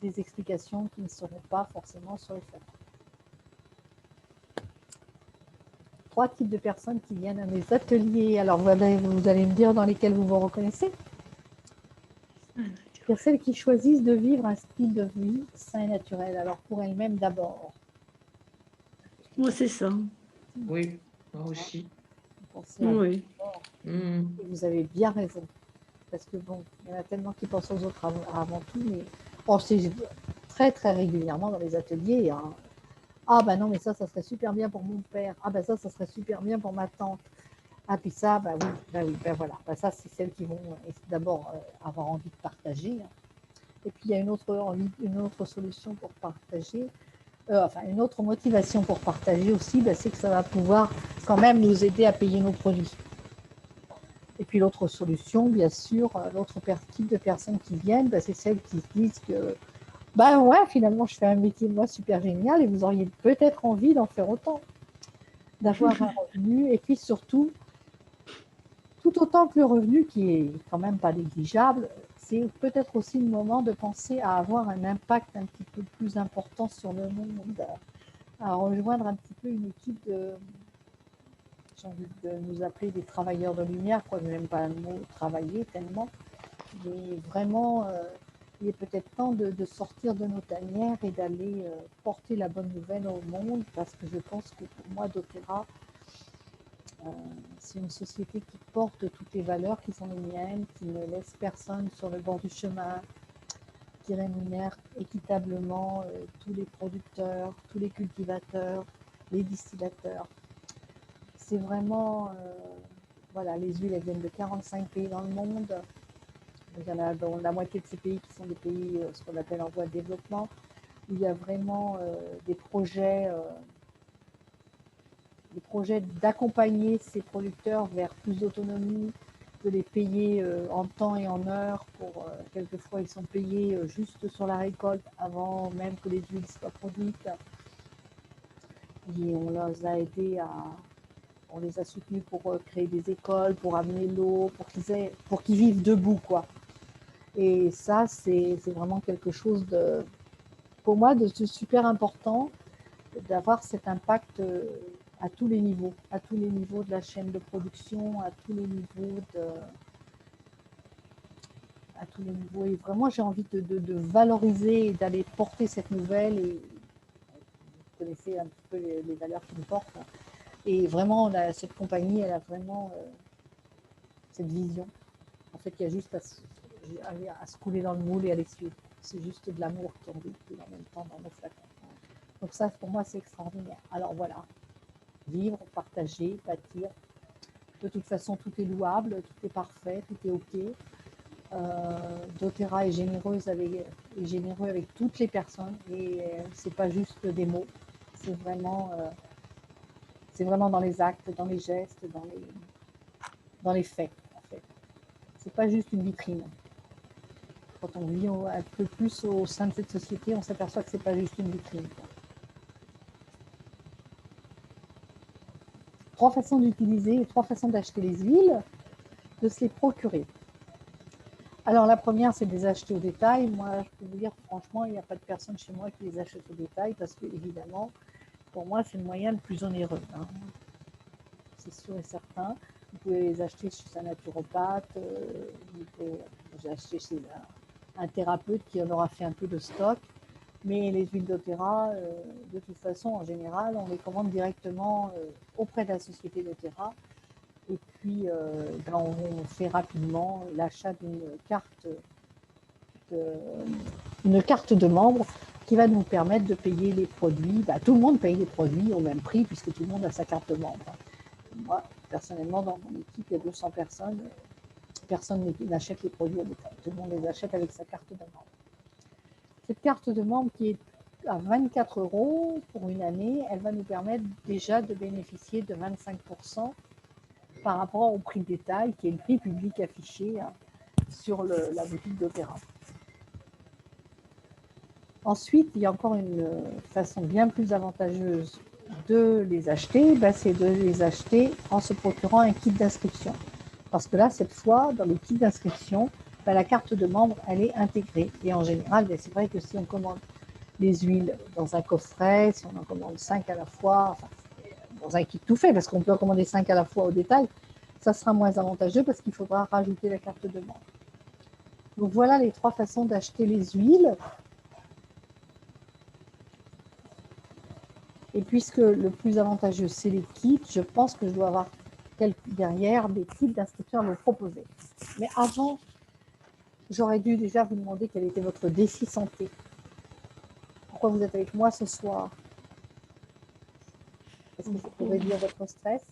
des explications qui ne seront pas forcément sur les feuilles. 3 types de personnes qui viennent à mes ateliers. Alors vous allez me dire dans lesquels vous vous reconnaissez. Il y a celles qui choisissent de vivre un style de vie sain et naturel, alors pour elles-mêmes d'abord. Moi, c'est ça. Oui, moi aussi. Pensez à Oui. et vous avez bien raison. Parce que bon, il y en a tellement qui pensent aux autres avant tout, mais on sait très très régulièrement dans les ateliers, hein. Ah ben non, mais ça serait super bien pour mon père. Ah ben ça serait super bien pour ma tante. Ah puis ça, oui, ben voilà. Ben ça, c'est celles qui vont d'abord avoir envie de partager. Hein. Et puis il y a une autre solution pour partager. Enfin, une autre motivation pour partager aussi, ben, c'est que ça va pouvoir quand même nous aider à payer nos produits. Et puis l'autre solution, bien sûr, l'autre type de personnes qui viennent, ben, c'est celles qui se disent que ben ouais, finalement, je fais un métier, moi, super génial et vous auriez peut-être envie d'en faire autant, d'avoir un revenu. Et puis surtout, tout autant que le revenu qui est quand même pas négligeable, c'est peut-être aussi le moment de penser à avoir un impact un petit peu plus important sur le monde, à rejoindre un petit peu une équipe de, j'ai envie de nous appeler des travailleurs de lumière, quoi. Je n'aime pas le mot travailler tellement, mais vraiment, il est peut-être temps de sortir de nos tanières et d'aller porter la bonne nouvelle au monde, parce que je pense que pour moi, doTERRA, c'est une société qui porte toutes les valeurs qui sont les miennes, qui ne laisse personne sur le bord du chemin, qui rémunère équitablement tous les producteurs, tous les cultivateurs, les distillateurs. C'est vraiment, voilà, les huiles, elles viennent de 45 pays dans le monde. Il y en a dans la moitié de ces pays qui sont des pays, ce qu'on appelle en voie de développement, où il y a vraiment des projets d'accompagner ces producteurs vers plus d'autonomie, de les payer en temps et en heure. Quelquefois, ils sont payés juste sur la récolte avant même que les huiles soient produites. Et on les a soutenus pour créer des écoles, pour amener l'eau, pour qu'ils vivent debout, quoi. Et ça, c'est vraiment quelque chose pour moi, de super important, d'avoir cet impact à tous les niveaux de la chaîne de production, à tous les niveaux. Et vraiment, j'ai envie de valoriser et d'aller porter cette nouvelle. Et vous connaissez un petit peu les valeurs qui me portent. Et vraiment, cette compagnie, elle a vraiment cette vision. En fait, il y a juste à se couler dans le moule et à les suivre. C'est juste de l'amour qui en véhicule en même temps dans nos flacons. Donc ça, pour moi, c'est extraordinaire. Alors voilà, vivre, partager, bâtir. De toute façon, tout est louable, tout est parfait, tout est OK. doTERRA est généreux avec toutes les personnes, et c'est pas juste des mots, c'est vraiment dans les actes, dans les gestes, dans les faits, en fait. C'est pas juste une vitrine. Quand on vit un peu plus au sein de cette société, on s'aperçoit que c'est pas juste une vitrine, quoi. 3 façons d'utiliser et 3 façons d'acheter les huiles, de se les procurer. Alors la première, c'est de les acheter au détail. Moi, je peux vous dire franchement, il n'y a pas de personne chez moi qui les achète au détail, parce que évidemment, pour moi, c'est le moyen le plus onéreux, hein. C'est sûr et certain. Vous pouvez les acheter chez un naturopathe, vous pouvez les acheter chez un thérapeute qui en aura fait un peu de stock. Mais les huiles doTERRA, de toute façon, en général, on les commande directement auprès de la société doTERRA. Et puis, on fait rapidement l'achat d'une carte de membre qui va nous permettre de payer les produits. Tout le monde paye les produits au même prix, puisque tout le monde a sa carte de membre. Moi, personnellement, dans mon équipe, il y a 200 personnes. Personne n'achète les produits au détail. Tout le monde les achète avec sa carte de membre. Cette carte de membre qui est à 24 € pour une année, elle va nous permettre déjà de bénéficier de 25% par rapport au prix de détail, qui est le prix public affiché sur la boutique doTERRA. Ensuite, il y a encore une façon bien plus avantageuse de les acheter, c'est de les acheter en se procurant un kit d'inscription. Parce que là, cette fois, dans les kits d'inscription, la carte de membre, elle est intégrée. Et en général, c'est vrai que si on commande les huiles dans un coffret, si on en commande 5 à la fois, enfin, dans un kit tout fait, parce qu'on peut en commander 5 à la fois au détail, ça sera moins avantageux parce qu'il faudra rajouter la carte de membre. Donc voilà les 3 façons d'acheter les huiles. Et puisque le plus avantageux, c'est les kits, je pense que je dois avoir derrière des kits d'inscription à vous proposer. Mais avant, j'aurais dû déjà vous demander quel était votre défi santé. Pourquoi vous êtes avec moi ce soir? Est-ce que c'est pour réduire votre stress,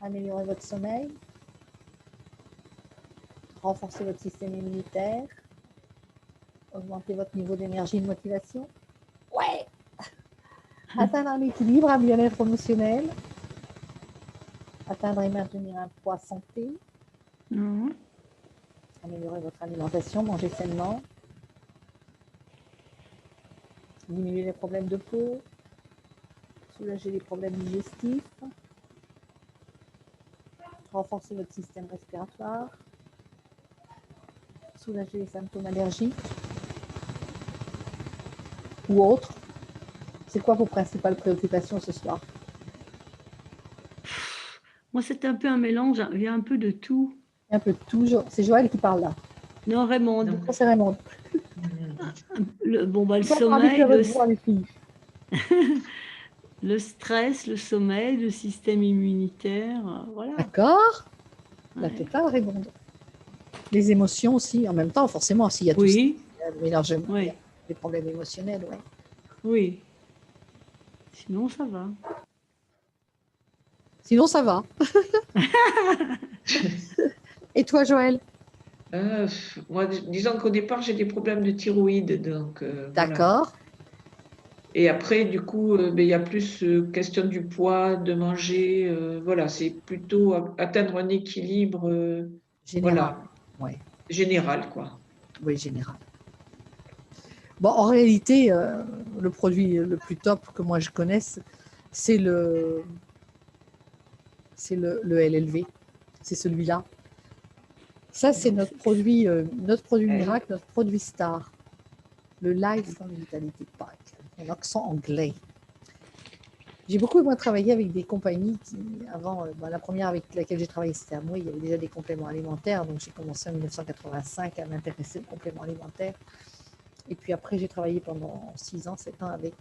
améliorer votre sommeil, renforcer votre système immunitaire, augmenter votre niveau d'énergie et de motivation? Ouais! Atteindre un équilibre, un bien-être émotionnel, atteindre et maintenir un poids santé, améliorer votre alimentation, manger sainement, diminuer les problèmes de peau, soulager les problèmes digestifs, renforcer votre système respiratoire, soulager les symptômes allergiques ou autres. C'est quoi vos principales préoccupations ce soir? Moi, c'est un peu un mélange, il y a un peu de tout. Un peu de tout. C'est Joël qui parle là. Non, Raymond, Non. Ça, c'est Raymond. le On peut parler sommeil, qu'à votre voix, les filles. le stress, le sommeil, le système immunitaire, voilà. D'accord. La Ouais. totale, Raymond. Les émotions aussi, en même temps, forcément, s'il y a tout ça, Oui, il y a le mélange, il y oui, a des problèmes émotionnels, ouais. oui. Sinon, ça va. Sinon, ça va. Et toi, Joël? Moi, disons qu'au départ, j'ai des problèmes de thyroïde, donc voilà. D'accord. Et après, du coup, ben, il y a plus question du poids, de manger, voilà, c'est plutôt atteindre un équilibre, Général. voilà, Ouais. général, quoi. Oui, général. Bon, en réalité, le produit le plus top que moi je connaisse, c'est le LLV. C'est celui-là. Ça, c'est Non, notre produit Ouais. miracle, notre produit star. Le Lifelong Vitality Pack, en accent anglais. J'ai beaucoup moi, travaillé avec des compagnies qui, avant, la première avec laquelle j'ai travaillé, c'était à moi, il y avait déjà des compléments alimentaires. Donc, j'ai commencé en 1985 à m'intéresser aux compléments alimentaires. Et puis après, j'ai travaillé pendant 6 ans, 7 ans avec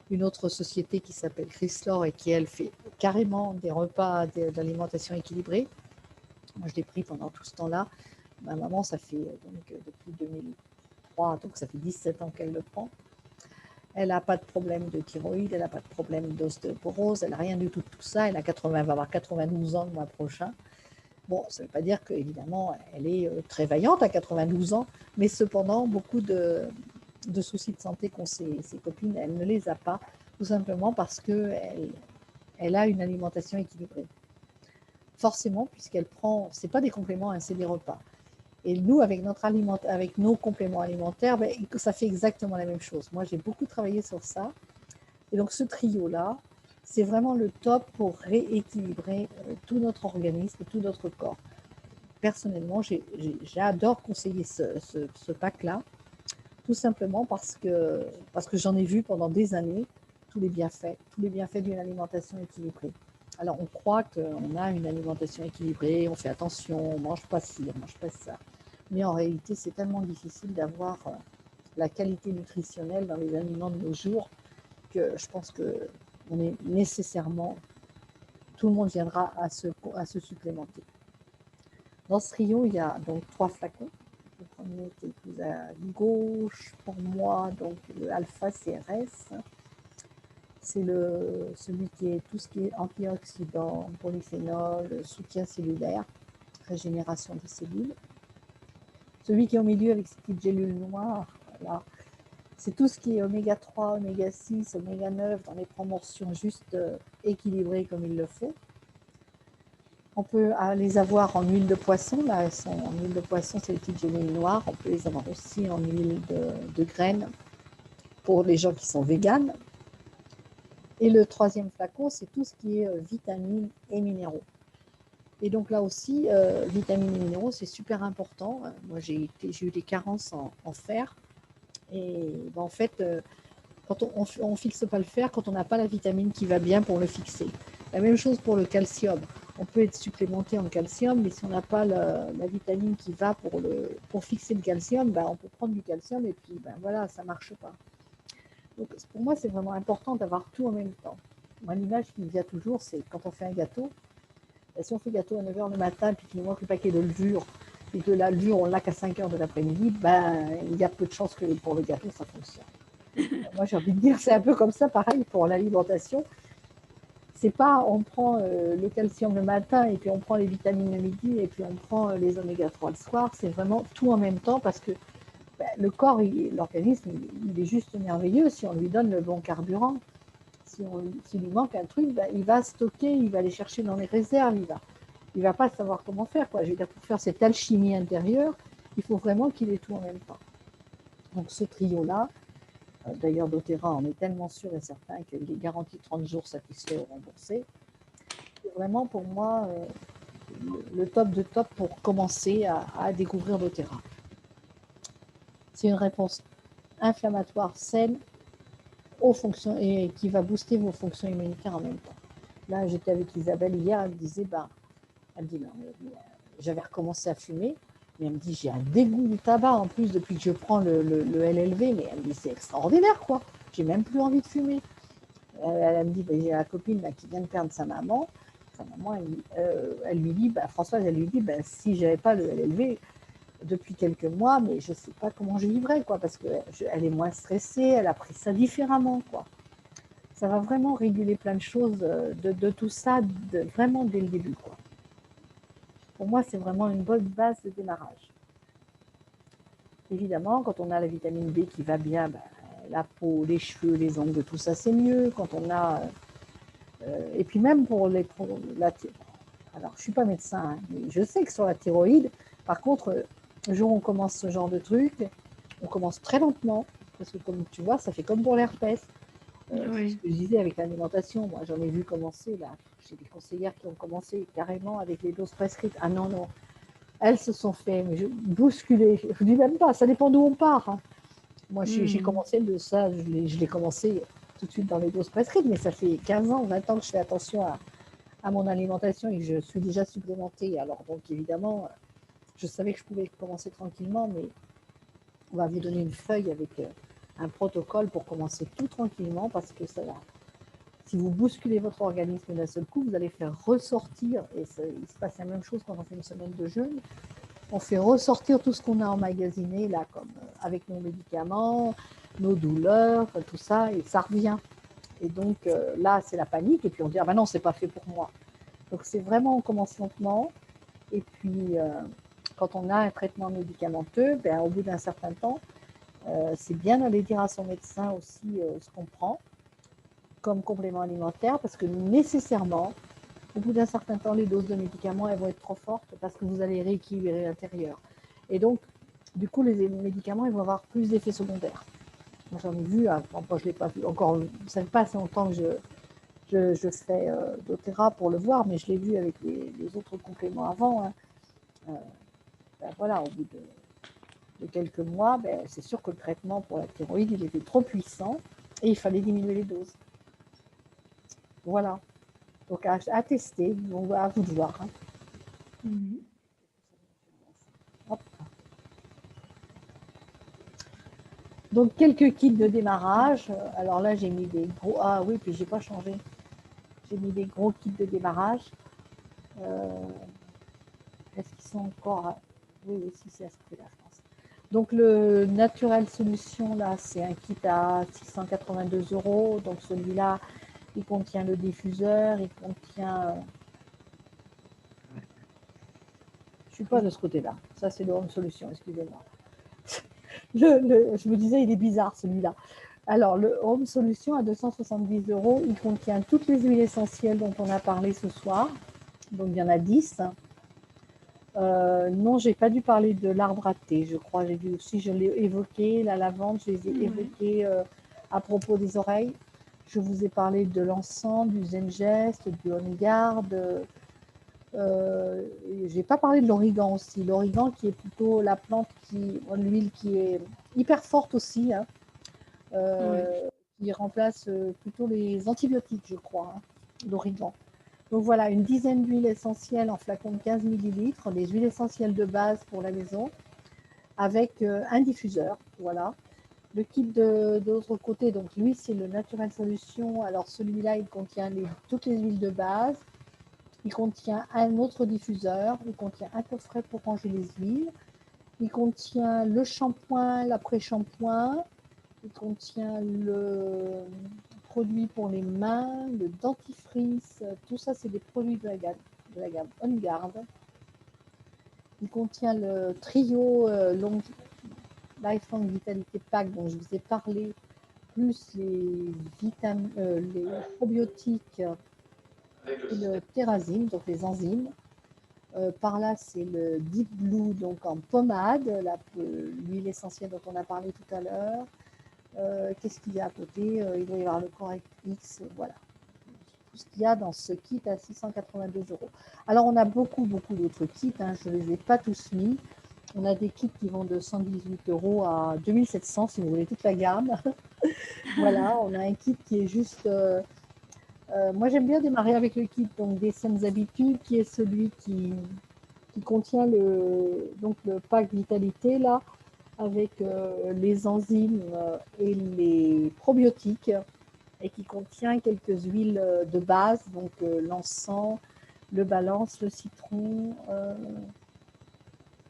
une autre société qui s'appelle Chryslor et qui, elle, fait carrément des repas d'alimentation équilibrée. Moi, je l'ai pris pendant tout ce temps-là. Ma maman, ça fait depuis 2003, donc ça fait 17 ans qu'elle le prend. Elle n'a pas de problème de thyroïde, elle n'a pas de problème d'ostéoporose, elle n'a rien du tout de tout ça. Elle va avoir 92 ans le mois prochain. Bon, ça ne veut pas dire qu'évidemment, elle est très vaillante à 92 ans, mais cependant, beaucoup de soucis de santé qu'ont ses copines, elle ne les a pas, tout simplement parce qu'elle a une alimentation équilibrée. Forcément, puisqu'elle prend, ce n'est pas des compléments, hein, c'est des repas. Et nous, avec nos compléments alimentaires, ben, ça fait exactement la même chose. Moi, j'ai beaucoup travaillé sur ça. Et donc, ce trio-là, c'est vraiment le top pour rééquilibrer tout notre organisme, tout notre corps. Personnellement, j'adore conseiller ce pack-là, tout simplement parce que j'en ai vu pendant des années tous les bienfaits d'une alimentation équilibrée. Alors, on croit qu'on a une alimentation équilibrée, on fait attention, on ne mange pas ci, on ne mange pas ça. Mais en réalité, c'est tellement difficile d'avoir la qualité nutritionnelle dans les aliments de nos jours que je pense qu'on est nécessairement, tout le monde viendra à se supplémenter. Dans ce trio, il y a donc 3 flacons. Le premier qui est plus à gauche pour moi, donc le Alpha CRS. C'est celui qui est tout ce qui est antioxydants, polyphénol, soutien cellulaire, régénération des cellules. Celui qui est au milieu avec ces petites gélules noires, voilà, c'est tout ce qui est oméga 3, oméga 6, oméga 9 dans les proportions juste équilibrées comme il le faut. On peut les avoir en huile de poisson. Là, elles sont en huile de poisson, c'est les petites gélules noires. On peut les avoir aussi en huile de graines pour les gens qui sont véganes. Et le troisième flacon, c'est tout ce qui est vitamines et minéraux. Et donc là aussi, vitamines et minéraux, c'est super important. Moi, j'ai eu des carences en fer. Et ben, en fait, quand on ne fixe pas le fer, quand on n'a pas la vitamine qui va bien pour le fixer. La même chose pour le calcium. On peut être supplémenté en calcium, mais si on n'a pas la vitamine qui va pour fixer le calcium, ben, on peut prendre du calcium et puis ben, voilà, ça ne marche pas. Donc pour moi, c'est vraiment important d'avoir tout en même temps. Moi, l'image qui me vient toujours, c'est quand on fait un gâteau. Ben, si on fait un gâteau à 9h le matin, puis qu'il nous manque le paquet de levure, et que la levure, on l'a qu'à 5h de l'après-midi, ben, il y a peu de chances que pour le gâteau, ça fonctionne. Moi, j'ai envie de dire, c'est un peu comme ça, pareil pour l'alimentation. C'est pas on prend le calcium le matin et puis on prend les vitamines le midi et puis on prend les oméga 3 le soir. C'est vraiment tout en même temps parce que ben, le corps, l'organisme, il est juste merveilleux si on lui donne le bon carburant. S'il lui manque un truc, ben, il va stocker, il va aller chercher dans les réserves, il va pas savoir comment faire, quoi. Je veux dire, pour faire cette alchimie intérieure, il faut vraiment qu'il ait tout en même temps. Donc ce trio-là, d'ailleurs, doTERRA en est tellement sûr et certain qu'il est garanti 30 jours satisfait ou remboursé. C'est vraiment pour moi le top de top pour commencer à découvrir doTERRA. C'est une réponse inflammatoire saine aux fonctions et qui va booster vos fonctions immunitaires en même temps. Là, j'étais avec Isabelle hier, elle me disait, elle me dit, non, j'avais recommencé à fumer, mais elle me dit, j'ai un dégoût du tabac en plus depuis que je prends le LLV, mais elle me dit, c'est extraordinaire, quoi. J'ai même plus envie de fumer. Elle me dit, j'ai la copine qui vient de perdre sa maman. Sa maman, elle lui dit, Françoise, elle lui dit, si j'avais pas le LLV depuis quelques mois, mais je sais pas comment je vivrais, quoi, parce qu'elle est moins stressée, elle a pris ça différemment, quoi. Ça va vraiment réguler plein de choses de tout ça, vraiment dès le début, quoi. Pour moi, c'est vraiment une bonne base de démarrage. Évidemment, quand on a la vitamine B qui va bien, la peau, les cheveux, les ongles, tout ça, c'est mieux. Quand on a... et puis même pour la... Alors, je ne suis pas médecin, hein, mais je sais que sur la thyroïde, par contre, le jour où on commence ce genre de truc, on commence très lentement, parce que comme tu vois, ça fait comme pour l'herpès. C'est ce que je disais avec l'alimentation. Moi, j'en ai vu commencer, là. J'ai des conseillères qui ont commencé carrément avec les doses prescrites. Ah non, non. Elles se sont fait bousculer. Je ne dis même pas, ça dépend d'où on part. Hein. Moi, j'ai commencé de ça, je l'ai commencé tout de suite dans les doses prescrites, mais ça fait 15 ans, 20 ans que je fais attention à mon alimentation et que je suis déjà supplémentée. Alors, donc, évidemment, je savais que je pouvais commencer tranquillement, mais on va vous donner une feuille avec un protocole pour commencer tout tranquillement parce que ça va. Si vous bousculez votre organisme d'un seul coup, vous allez faire ressortir, et il se passe la même chose quand on fait une semaine de jeûne, on fait ressortir tout ce qu'on a emmagasiné, là, comme avec nos médicaments, nos douleurs, tout ça, et ça revient. Et donc là, c'est la panique, et puis on dit, ah ben non, c'est pas fait pour moi. Donc c'est vraiment, on commence lentement, et puis quand on a un traitement médicamenteux, au bout d'un certain temps, c'est bien d'aller dire à son médecin aussi ce qu'on prend comme complément alimentaire, parce que nécessairement, au bout d'un certain temps, les doses de médicaments elles vont être trop fortes parce que vous allez rééquilibrer l'intérieur. Et donc, du coup, les médicaments ils vont avoir plus d'effets secondaires. Moi, j'en ai vu, moi, je ne l'ai pas vu encore, ça fait pas assez longtemps que je fais doTERRA pour le voir, mais je l'ai vu avec les autres compléments avant. Hein. Voilà, au bout de quelques mois, c'est sûr que le traitement pour la thyroïde, il était trop puissant et il fallait diminuer les doses. Voilà. Donc, à tester, à vous de voir. Hein. Hop. Donc, quelques kits de démarrage. Alors là, j'ai mis des gros... Ah oui, puis j'ai pas changé. J'ai mis des gros kits de démarrage. Est-ce qu'ils sont encore... Oui, si, c'est à ce prix-là, je pense. Donc, le Natural Solution, là, c'est un kit à 682 €. Donc, celui-là, il contient le diffuseur, il contient... Je ne suis pas de ce côté-là. Ça, c'est le Home Solution, excusez-moi. Je me disais, il est bizarre, celui-là. Alors, le Home Solution à 270 €, il contient toutes les huiles essentielles dont on a parlé ce soir. Donc, il y en a 10. Non, je n'ai pas dû parler de l'arbre à thé, je crois. J'ai dû aussi, je l'ai évoqué, la lavande, je les ai évoqués à propos des oreilles. Je vous ai parlé de l'encens, du Zengest, du On Guard. Je n'ai pas parlé de l'origan aussi. L'origan qui est plutôt la plante l'huile qui est hyper forte aussi, hein, qui remplace plutôt les antibiotiques, je crois, hein, l'origan. Donc voilà, une dizaine d'huiles essentielles en flacon de 15 ml, des huiles essentielles de base pour la maison, avec un diffuseur, voilà. Le kit de l'autre côté, donc lui, c'est le Natural Solution. Alors celui-là, il contient toutes les huiles de base. Il contient un autre diffuseur. Il contient un coffret pour ranger les huiles. Il contient le shampoing, l'après-shampoing. Il contient le produit pour les mains, le dentifrice. Tout ça, c'est des produits de la gamme On Guard. Il contient le trio Lifelong Vitality Pack dont je vous ai parlé, plus les probiotiques et le Terrazine, donc les enzymes. Par là, c'est le Deep Blue, donc en pommade, l'huile essentielle dont on a parlé tout à l'heure. Qu'est-ce qu'il y a à côté? Il doit y avoir le Correct X, voilà. Tout ce qu'il y a dans ce kit à 682 €. Alors, on a beaucoup d'autres kits, hein, je ne les ai pas tous mis. On a des kits qui vont de 118 € à 2700 si vous voulez toute la gamme. Voilà, on a un kit qui est juste Moi, j'aime bien démarrer avec le kit donc, des saines habitudes, qui est celui qui contient donc, le pack vitalité, là, avec les enzymes et les probiotiques, et qui contient quelques huiles de base, donc l'encens, le balance, le citron,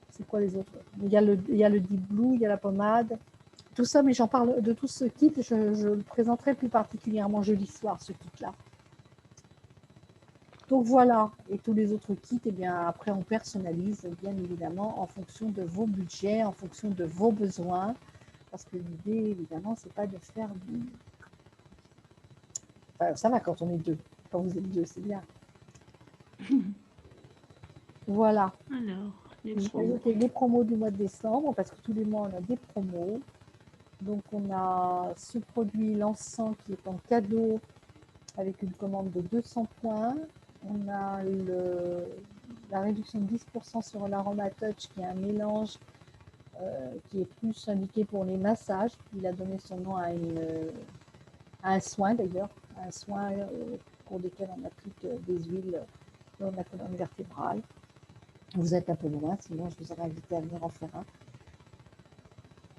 c'est quoi les autres? Il y a le Deep Blue, il y a la pommade, tout ça, mais j'en parle de tout ce kit, je le présenterai plus particulièrement jeudi soir, ce kit-là. Donc voilà, et tous les autres kits, eh bien, après on personnalise, bien évidemment, en fonction de vos budgets, en fonction de vos besoins, parce que l'idée, évidemment, c'est pas de faire du... Enfin, ça va quand on est deux, quand vous êtes deux, c'est bien. Voilà. Alors, les J'ai promos. ajouté les promos du mois de décembre, parce que tous les mois, on a des promos. Donc on a ce produit l'encens qui est en cadeau avec une commande de 200 points. On a la réduction de 10% sur l'Aroma Touch, qui est un mélange qui est plus indiqué pour les massages. Il a donné son nom à un soin d'ailleurs, un soin pour lesquels on applique des huiles dans la colonne vertébrale. Vous êtes un peu loin, sinon je vous aurais invité à venir en faire un.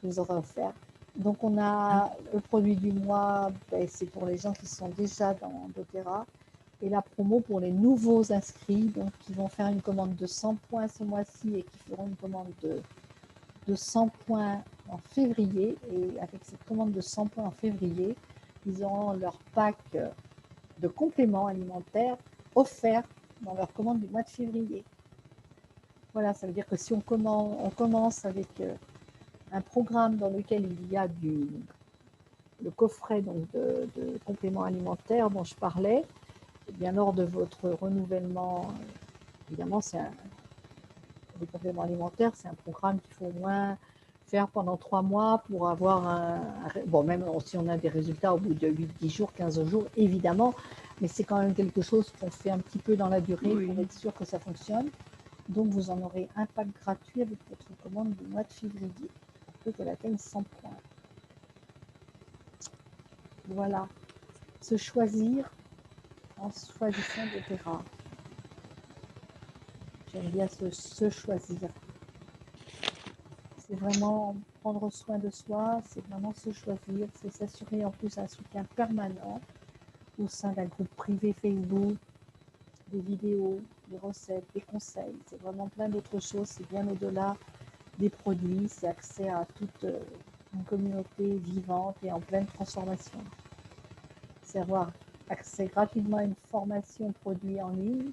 Je vous aurais offert. Donc on a le produit du mois, ben, c'est pour les gens qui sont déjà dans doTERRA. Et la promo pour les nouveaux inscrits, donc qui vont faire une commande de 100 points ce mois-ci et qui feront une commande de 100 points en février. Et avec cette commande de 100 points en février, ils auront leur pack de compléments alimentaires offerts dans leur commande du mois de février. Voilà, ça veut dire que si on commence avec un programme dans lequel il y a le coffret donc, de compléments alimentaires dont je parlais, et bien lors de votre renouvellement, évidemment, les compléments alimentaires, c'est un programme qu'il faut au moins faire pendant 3 mois pour avoir bon, même si on a des résultats au bout de 8, 10 jours, 15 jours, évidemment, mais c'est quand même quelque chose qu'on fait un petit peu dans la durée pour être sûr que ça fonctionne. Donc, vous en aurez un pack gratuit avec votre commande du mois de février pour peu qu'elle atteigne 100 points. Voilà. Se choisir en choisissant doTERRA. J'aime bien se choisir. C'est vraiment prendre soin de soi, c'est vraiment se choisir, c'est s'assurer en plus un soutien permanent au sein d'un groupe privé Facebook, des vidéos, des recettes, des conseils. C'est vraiment plein d'autres choses, c'est bien au-delà des produits, c'est accès à toute une communauté vivante et en pleine transformation. C'est avoir accès gratuitement à une formation produit en ligne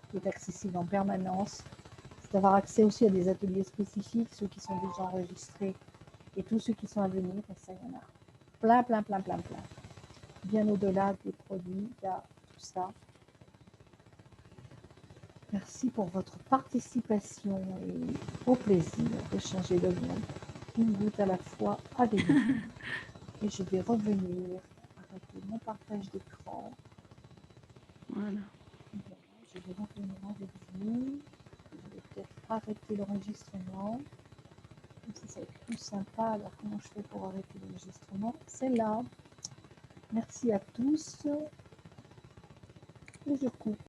qui est accessible en permanence. C'est d'avoir accès aussi à des ateliers spécifiques, ceux qui sont déjà enregistrés et tous ceux qui sont à venir. Et ça, il y en a plein, plein, plein, plein, plein. Bien au-delà des produits, il y a tout ça. Merci pour votre participation et au plaisir d'échanger le monde une goutte à la fois avec vous. Et je vais revenir avec mon partage d'écran. Voilà. Je vais revenir avec vous. Je vais peut-être arrêter l'enregistrement. Ça va être plus sympa. Alors, comment je fais pour arrêter l'enregistrement? C'est là. Merci à tous. Et je coupe.